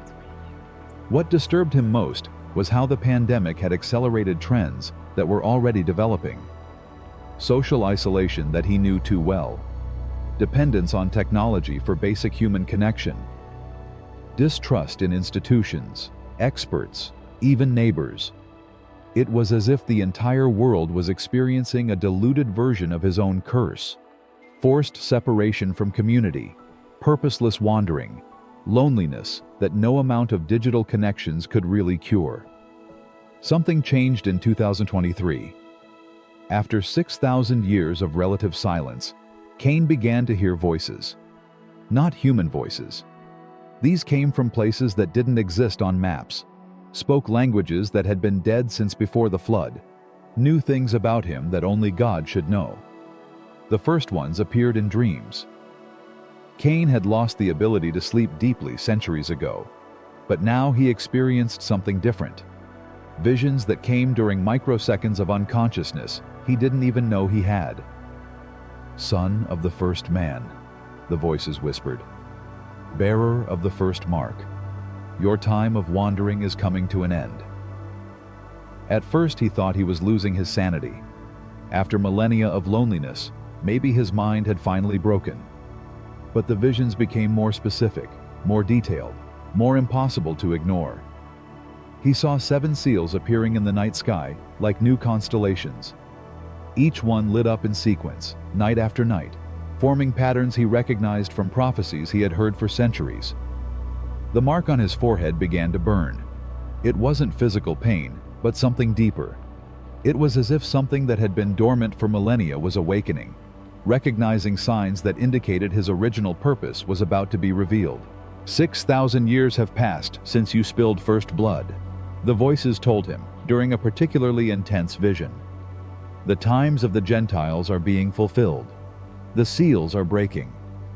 What disturbed him most was how the pandemic had accelerated trends that were already developing. Social isolation that he knew too well. Dependence on technology for basic human connection. Distrust in institutions, experts, even neighbors. It was as if the entire world was experiencing a diluted version of his own curse. Forced separation from community, purposeless wandering, loneliness that no amount of digital connections could really cure. Something changed in 2023. After 6,000 years of relative silence, Cain began to hear voices. Not human voices. These came from places that didn't exist on maps, spoke languages that had been dead since before the flood, knew things about him that only God should know. The first ones appeared in dreams. Cain had lost the ability to sleep deeply centuries ago, but now he experienced something different. Visions that came during microseconds of unconsciousness he didn't even know he had. "Son of the first man," the voices whispered. "Bearer of the first mark. Your time of wandering is coming to an end." At first he thought he was losing his sanity. After millennia of loneliness, maybe his mind had finally broken. But the visions became more specific, more detailed, more impossible to ignore. He saw 7 seals appearing in the night sky like new constellations. Each one lit up in sequence, night after night, forming patterns he recognized from prophecies he had heard for centuries. The mark on his forehead began to burn. It wasn't physical pain, but something deeper. It was as if something that had been dormant for millennia was awakening, recognizing signs that indicated his original purpose was about to be revealed. 6,000 years have passed since you spilled first blood, the voices told him during a particularly intense vision. The times of the Gentiles are being fulfilled. The seals are breaking.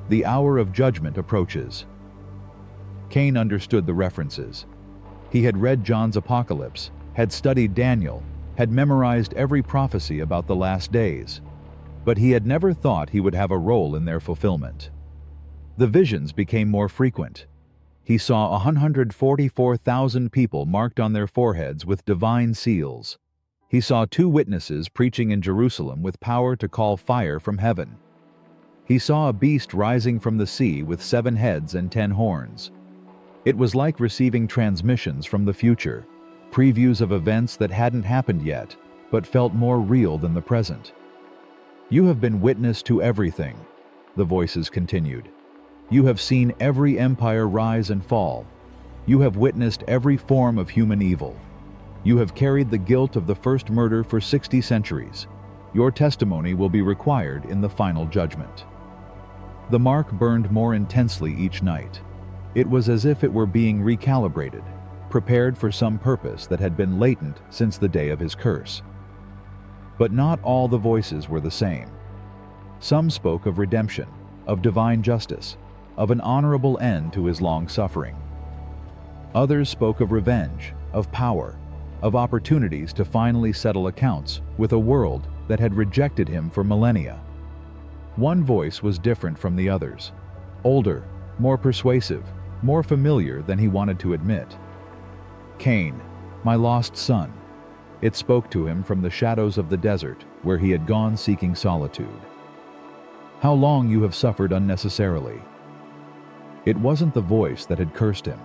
The hour of judgment approaches. Cain understood the references. He had read John's Apocalypse, had studied Daniel, had memorized every prophecy about the last days, but he had never thought he would have a role in their fulfillment. The visions became more frequent. He saw 144,000 people marked on their foreheads with divine seals. He saw 2 witnesses preaching in Jerusalem with power to call fire from heaven. He saw a beast rising from the sea with 7 heads and 10 horns. It was like receiving transmissions from the future, previews of events that hadn't happened yet, but felt more real than the present. You have been witness to everything, the voices continued. You have seen every empire rise and fall. You have witnessed every form of human evil. You have carried the guilt of the first murder for 60 centuries. Your testimony will be required in the final judgment. The mark burned more intensely each night. It was as if it were being recalibrated, prepared for some purpose that had been latent since the day of his curse. But not all the voices were the same. Some spoke of redemption, of divine justice, of an honorable end to his long suffering. Others spoke of revenge, of power, of opportunities to finally settle accounts with a world that had rejected him for millennia. One voice was different from the others, older, more persuasive, more familiar than he wanted to admit. Cain, my lost son. It spoke to him from the shadows of the desert where he had gone seeking solitude. How long you have suffered unnecessarily. It wasn't the voice that had cursed him.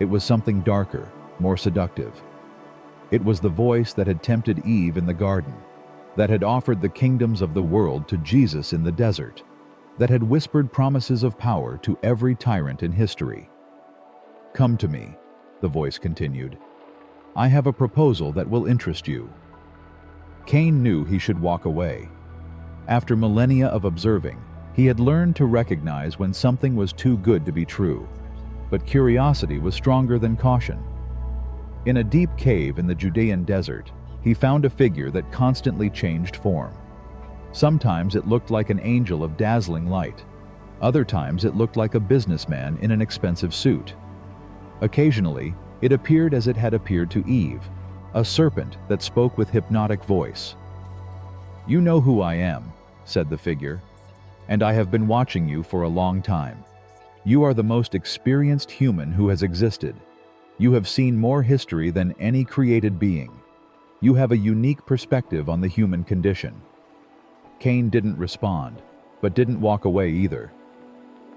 It was something darker, more seductive. It was the voice that had tempted Eve in the garden, that had offered the kingdoms of the world to Jesus in the desert, that had whispered promises of power to every tyrant in history. Come to me, the voice continued. I have a proposal that will interest you. Cain knew he should walk away. After millennia of observing, he had learned to recognize when something was too good to be true, but curiosity was stronger than caution. In a deep cave in the Judean desert, he found a figure that constantly changed form. Sometimes it looked like an angel of dazzling light. Other times it looked like a businessman in an expensive suit. Occasionally, it appeared as it had appeared to Eve, a serpent that spoke with hypnotic voice. You know who I am, said the figure, and I have been watching you for a long time. You are the most experienced human who has existed. You have seen more history than any created being. You have a unique perspective on the human condition. Cain didn't respond, but didn't walk away either.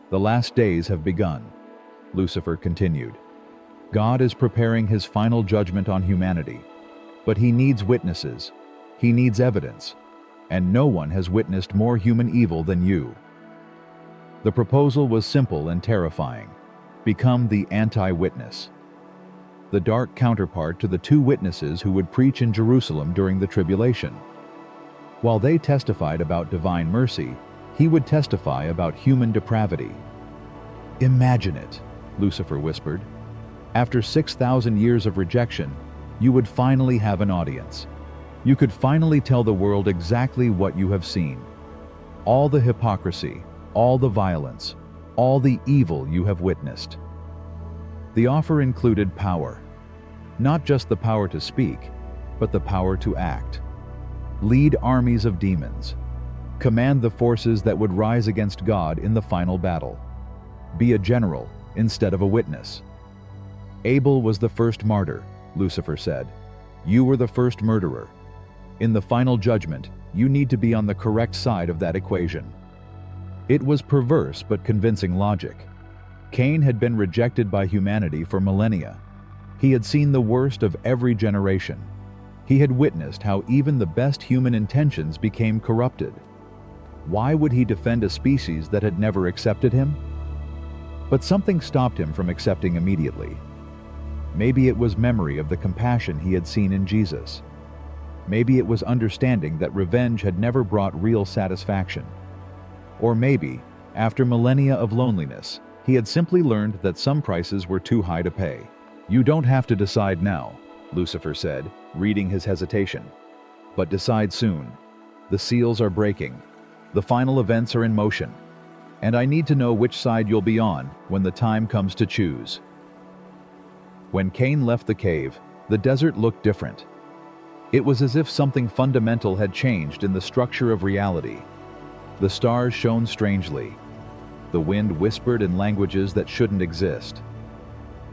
The last days have begun, Lucifer continued. God is preparing his final judgment on humanity, but he needs witnesses. He needs evidence, and no one has witnessed more human evil than you. The proposal was simple and terrifying. Become the anti-witness, the dark counterpart to the 2 witnesses who would preach in Jerusalem during the tribulation. While they testified about divine mercy, he would testify about human depravity. Imagine it, Lucifer whispered. After 6,000 years of rejection, you would finally have an audience. You could finally tell the world exactly what you have seen. All the hypocrisy, all the violence, all the evil you have witnessed. The offer included power. Not just the power to speak, but the power to act. Lead armies of demons. Command the forces that would rise against God in the final battle. Be a general instead of a witness. Abel was the first martyr, Lucifer said. You were the first murderer. In the final judgment, you need to be on the correct side of that equation. It was perverse but convincing logic. Cain had been rejected by humanity for millennia. He had seen the worst of every generation. He had witnessed how even the best human intentions became corrupted. Why would he defend a species that had never accepted him? But something stopped him from accepting immediately. Maybe it was memory of the compassion he had seen in Jesus. Maybe it was understanding that revenge had never brought real satisfaction. Or maybe, after millennia of loneliness, he had simply learned that some prices were too high to pay. "You don't have to decide now," Lucifer said, reading his hesitation. "But decide soon. The seals are breaking. The final events are in motion. And I need to know which side you'll be on when the time comes to choose." When Cain left the cave, the desert looked different. It was as if something fundamental had changed in the structure of reality. The stars shone strangely. The wind whispered in languages that shouldn't exist.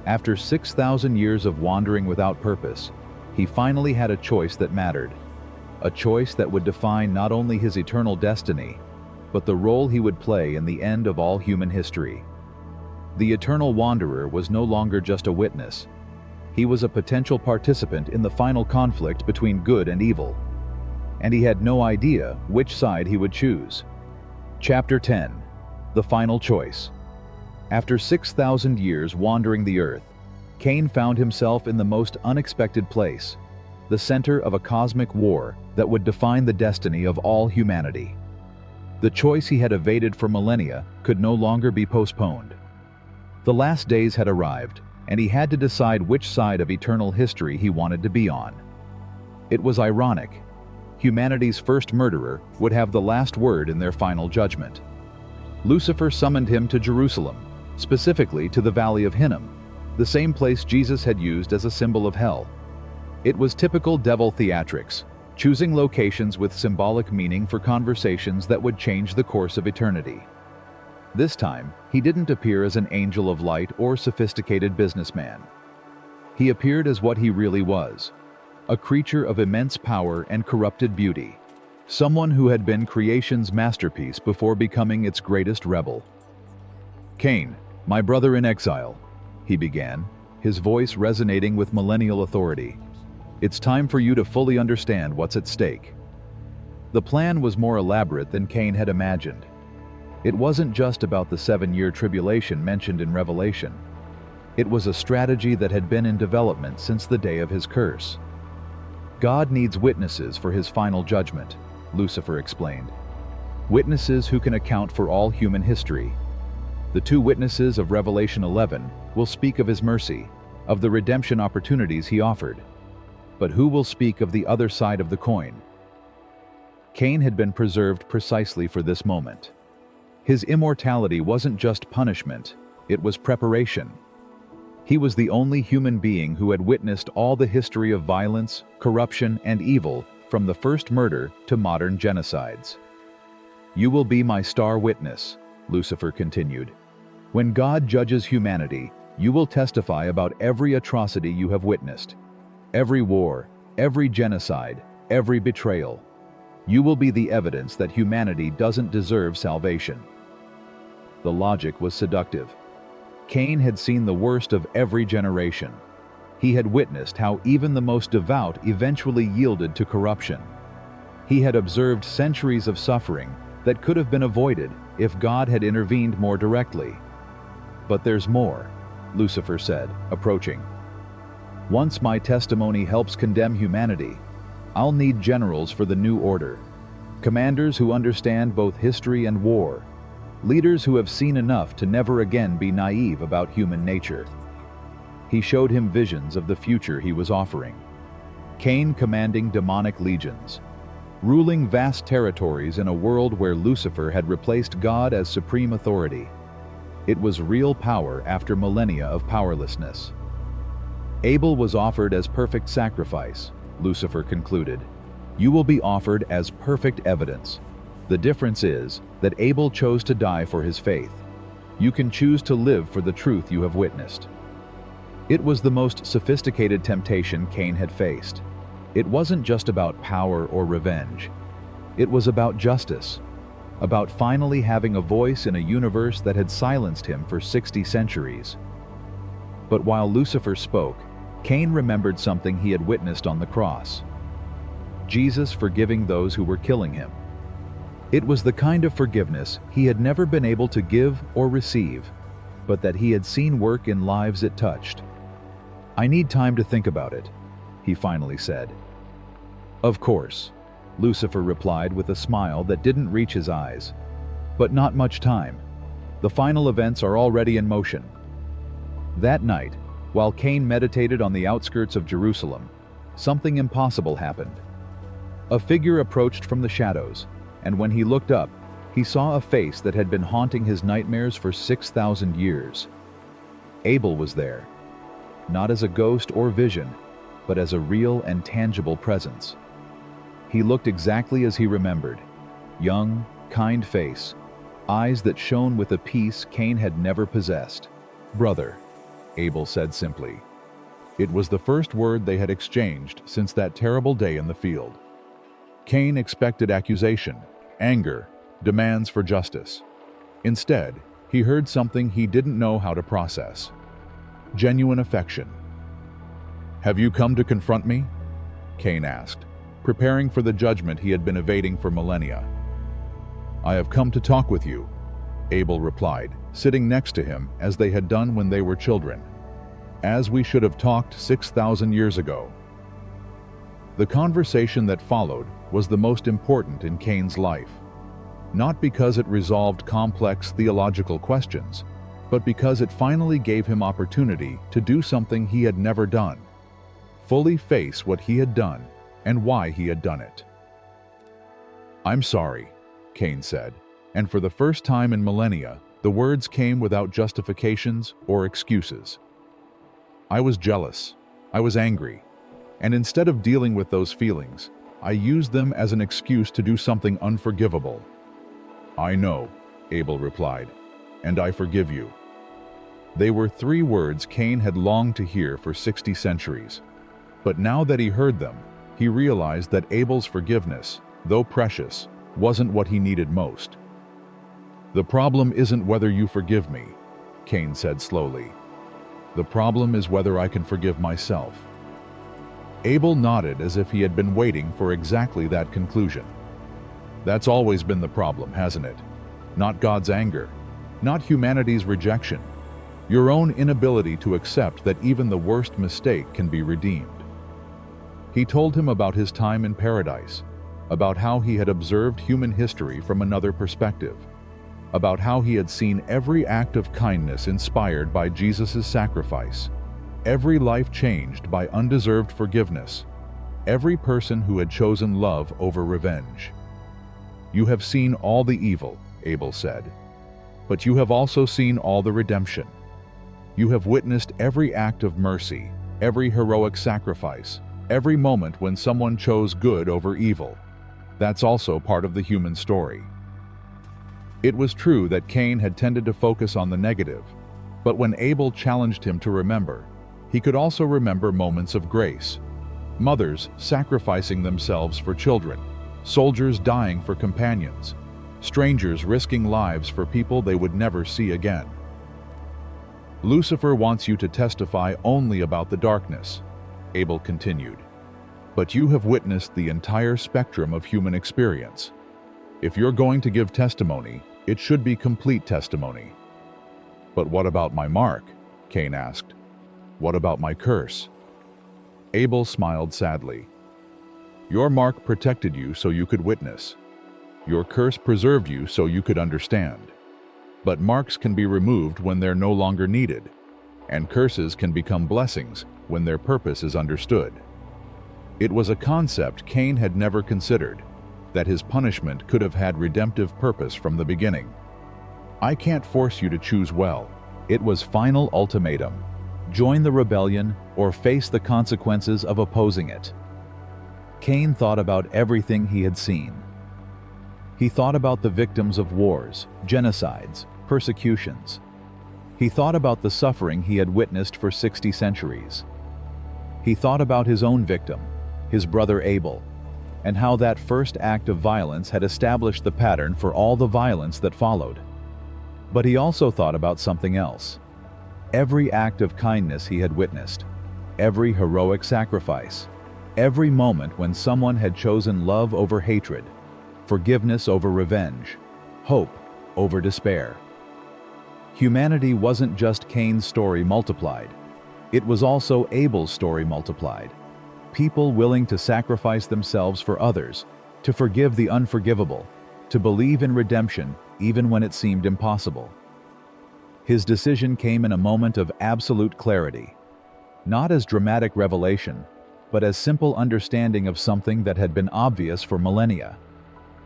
After 6,000 years of wandering without purpose, he finally had a choice that mattered. A choice that would define not only his eternal destiny, but the role he would play in the end of all human history. The eternal wanderer was no longer just a witness. He was a potential participant in the final conflict between good and evil. And he had no idea which side he would choose. Chapter 10. The Final Choice. After 6,000 years wandering the earth, Cain found himself in the most unexpected place, the center of a cosmic war that would define the destiny of all humanity. The choice he had evaded for millennia could no longer be postponed. The last days had arrived, and he had to decide which side of eternal history he wanted to be on. It was ironic. Humanity's first murderer would have the last word in their final judgment. Lucifer summoned him to Jerusalem, specifically to the Valley of Hinnom, the same place Jesus had used as a symbol of hell. It was typical devil theatrics, choosing locations with symbolic meaning for conversations that would change the course of eternity. This time, he didn't appear as an angel of light or sophisticated businessman. He appeared as what he really was, a creature of immense power and corrupted beauty, someone who had been creation's masterpiece before becoming its greatest rebel. "Cain, my brother in exile," he began, his voice resonating with millennial authority. "It's time for you to fully understand what's at stake." The plan was more elaborate than Cain had imagined. It wasn't just about the 7-year tribulation mentioned in Revelation. It was a strategy that had been in development since the day of his curse. God needs witnesses for his final judgment, Lucifer explained. Witnesses who can account for all human history. The 2 witnesses of Revelation 11 will speak of his mercy, of the redemption opportunities he offered. But who will speak of the other side of the coin? Cain had been preserved precisely for this moment. His immortality wasn't just punishment, it was preparation. He was the only human being who had witnessed all the history of violence, corruption, and evil from the first murder to modern genocides. "You will be my star witness," Lucifer continued. "When God judges humanity, you will testify about every atrocity you have witnessed. Every war, every genocide, every betrayal. You will be the evidence that humanity doesn't deserve salvation." The logic was seductive. Cain had seen the worst of every generation. He had witnessed how even the most devout eventually yielded to corruption. He had observed centuries of suffering that could have been avoided if God had intervened more directly. "But there's more," Lucifer said, approaching. "Once my testimony helps condemn humanity, I'll need generals for the new order. Commanders who understand both history and war. Leaders who have seen enough to never again be naive about human nature." He showed him visions of the future he was offering. Cain commanding demonic legions, ruling vast territories in a world where Lucifer had replaced God as supreme authority. It was real power after millennia of powerlessness. Abel was offered as perfect sacrifice, Lucifer concluded. "You will be offered as perfect evidence. The difference is that Abel chose to die for his faith. You can choose to live for the truth you have witnessed." It was the most sophisticated temptation Cain had faced. It wasn't just about power or revenge. It was about justice, about finally having a voice in a universe that had silenced him for 60 centuries. But while Lucifer spoke, Cain remembered something he had witnessed on the cross. Jesus forgiving those who were killing him. It was the kind of forgiveness he had never been able to give or receive, but that he had seen work in lives it touched. "I need time to think about it," he finally said. "Of course," Lucifer replied with a smile that didn't reach his eyes. "But not much time. The final events are already in motion." That night, while Cain meditated on the outskirts of Jerusalem, something impossible happened. A figure approached from the shadows, and when he looked up, he saw a face that had been haunting his nightmares for 6,000 years. Abel was there, not as a ghost or vision, but as a real and tangible presence. He looked exactly as he remembered: young, kind face, eyes that shone with a peace Cain had never possessed. "Brother," Abel said simply. It was the first word they had exchanged since that terrible day in the field. Cain expected accusation, anger, demands for justice. Instead, he heard something he didn't know how to process: genuine affection. "Have you come to confront me?" Cain asked, preparing for the judgment he had been evading for millennia. "I have come to talk with you," Abel replied, sitting next to him as they had done when they were children. "As we should have talked 6,000 years ago." The conversation that followed was the most important in Cain's life, not because it resolved complex theological questions, but because it finally gave him opportunity to do something he had never done: fully face what he had done and why he had done it. "I'm sorry," Cain said, and for the first time in millennia, the words came without justifications or excuses. "I was jealous, I was angry, and instead of dealing with those feelings, I used them as an excuse to do something unforgivable." "I know," Abel replied, "and I forgive you." They were 3 words Cain had longed to hear for 60 centuries. But now that he heard them, he realized that Abel's forgiveness, though precious, wasn't what he needed most. "The problem isn't whether you forgive me," Cain said slowly. "The problem is whether I can forgive myself." Abel nodded as if he had been waiting for exactly that conclusion. "That's always been the problem, hasn't it? Not God's anger, not humanity's rejection. Your own inability to accept that even the worst mistake can be redeemed." He told him about his time in paradise, about how he had observed human history from another perspective, about how he had seen every act of kindness inspired by Jesus' sacrifice, every life changed by undeserved forgiveness, every person who had chosen love over revenge. "You have seen all the evil," Abel said, "but you have also seen all the redemption. You have witnessed every act of mercy, every heroic sacrifice, every moment when someone chose good over evil. That's also part of the human story." It was true that Cain had tended to focus on the negative, but when Abel challenged him to remember, he could also remember moments of grace: mothers sacrificing themselves for children, soldiers dying for companions, strangers risking lives for people they would never see again. "Lucifer wants you to testify only about the darkness," Abel continued, "but you have witnessed the entire spectrum of human experience. If you're going to give testimony, it should be complete testimony." "But what about my mark?" Cain asked. "What about my curse?" Abel smiled sadly. "Your mark protected you so you could witness. Your curse preserved you so you could understand. But marks can be removed when they're no longer needed, and curses can become blessings when their purpose is understood." It was a concept Cain had never considered, that his punishment could have had redemptive purpose from the beginning. "I can't force you to choose well." It was final ultimatum: join the rebellion or face the consequences of opposing it. Cain thought about everything he had seen. He thought about the victims of wars, genocides, persecutions. He thought about the suffering he had witnessed for 60 centuries. He thought about his own victim, his brother Abel, and how that first act of violence had established the pattern for all the violence that followed. But he also thought about something else: every act of kindness he had witnessed, every heroic sacrifice, every moment when someone had chosen love over hatred, forgiveness over revenge, hope over despair. Humanity wasn't just Cain's story multiplied. It was also Abel's story multiplied. People willing to sacrifice themselves for others, to forgive the unforgivable, to believe in redemption even when it seemed impossible. His decision came in a moment of absolute clarity, not as dramatic revelation, but as simple understanding of something that had been obvious for millennia.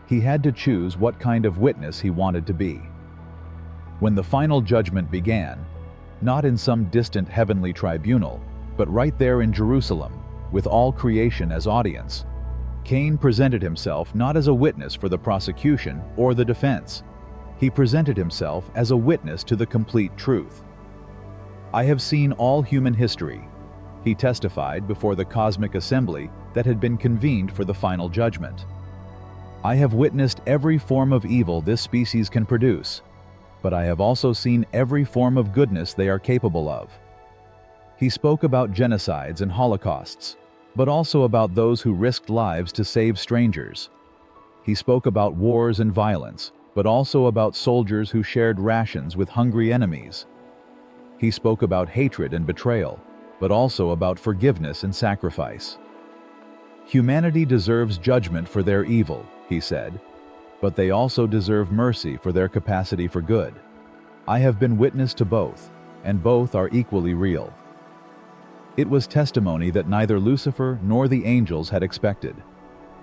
He had to choose what kind of witness he wanted to be. When the final judgment began, not in some distant heavenly tribunal, but right there in Jerusalem, with all creation as audience, Cain presented himself not as a witness for the prosecution or the defense. He presented himself as a witness to the complete truth. "I have seen all human history," he testified before the cosmic assembly that had been convened for the final judgment. "I have witnessed every form of evil this species can produce, but I have also seen every form of goodness they are capable of." He spoke about genocides and holocausts, but also about those who risked lives to save strangers. He spoke about wars and violence, but also about soldiers who shared rations with hungry enemies. He spoke about hatred and betrayal, but also about forgiveness and sacrifice. "Humanity deserves judgment for their evil," he said, "but they also deserve mercy for their capacity for good. I have been witness to both, and both are equally real." It was testimony that neither Lucifer nor the angels had expected.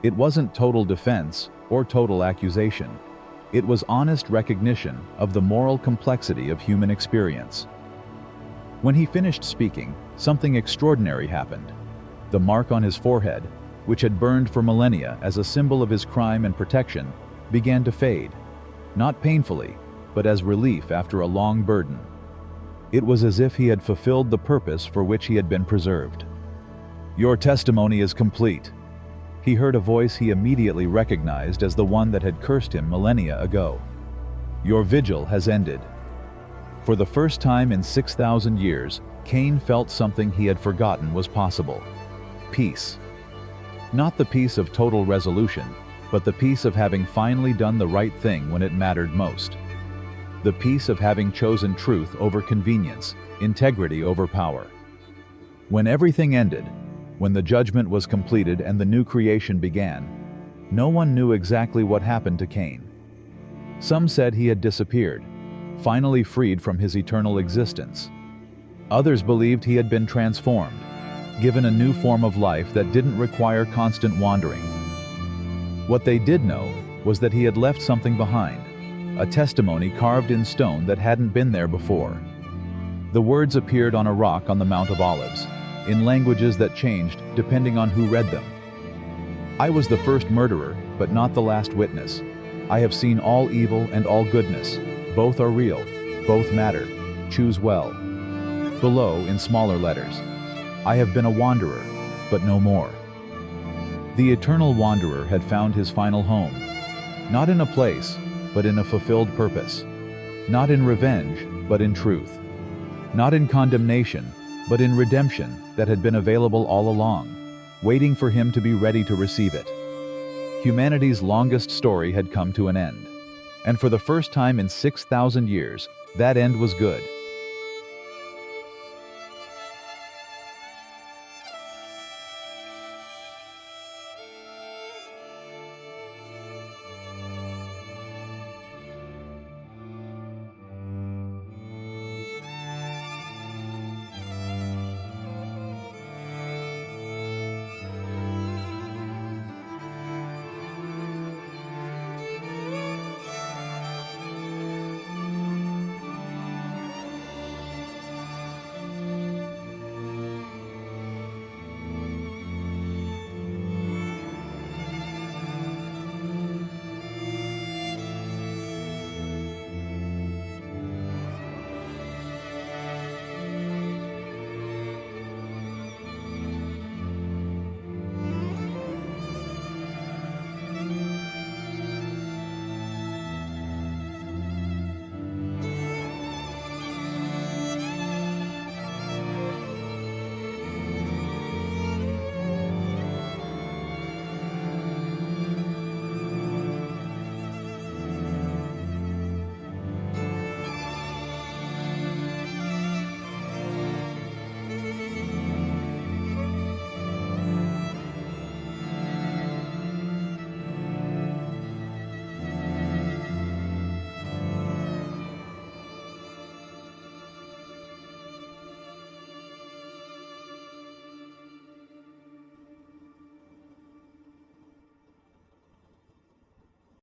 It wasn't total defense or total accusation. It was honest recognition of the moral complexity of human experience. When he finished speaking, something extraordinary happened. The mark on his forehead, which had burned for millennia as a symbol of his crime and protection, began to fade, not painfully, but as relief after a long burden. It was as if he had fulfilled the purpose for which he had been preserved. "Your testimony is complete." He heard a voice he immediately recognized as the one that had cursed him millennia ago. "Your vigil has ended." For the first time in 6,000 years, Cain felt something he had forgotten was possible: peace. Not the peace of total resolution, but the peace of having finally done the right thing when it mattered most. The peace of having chosen truth over convenience, integrity over power. When everything ended, when the judgment was completed and the new creation began, no one knew exactly what happened to Cain. Some said he had disappeared, finally freed from his eternal existence. Others believed he had been transformed, given a new form of life that didn't require constant wandering. What they did know was that he had left something behind, a testimony carved in stone that hadn't been there before. The words appeared on a rock on the Mount of Olives, in languages that changed depending on who read them. "I was the first murderer, but not the last witness. I have seen all evil and all goodness. Both are real, both matter. Choose well." Below, in smaller letters, "I have been a wanderer, but no more." The eternal wanderer had found his final home, not in a place, but in a fulfilled purpose. Not in revenge, but in truth. Not in condemnation, but in redemption that had been available all along, waiting for him to be ready to receive it. Humanity's longest story had come to an end. And for the first time in 6,000 years, that end was good.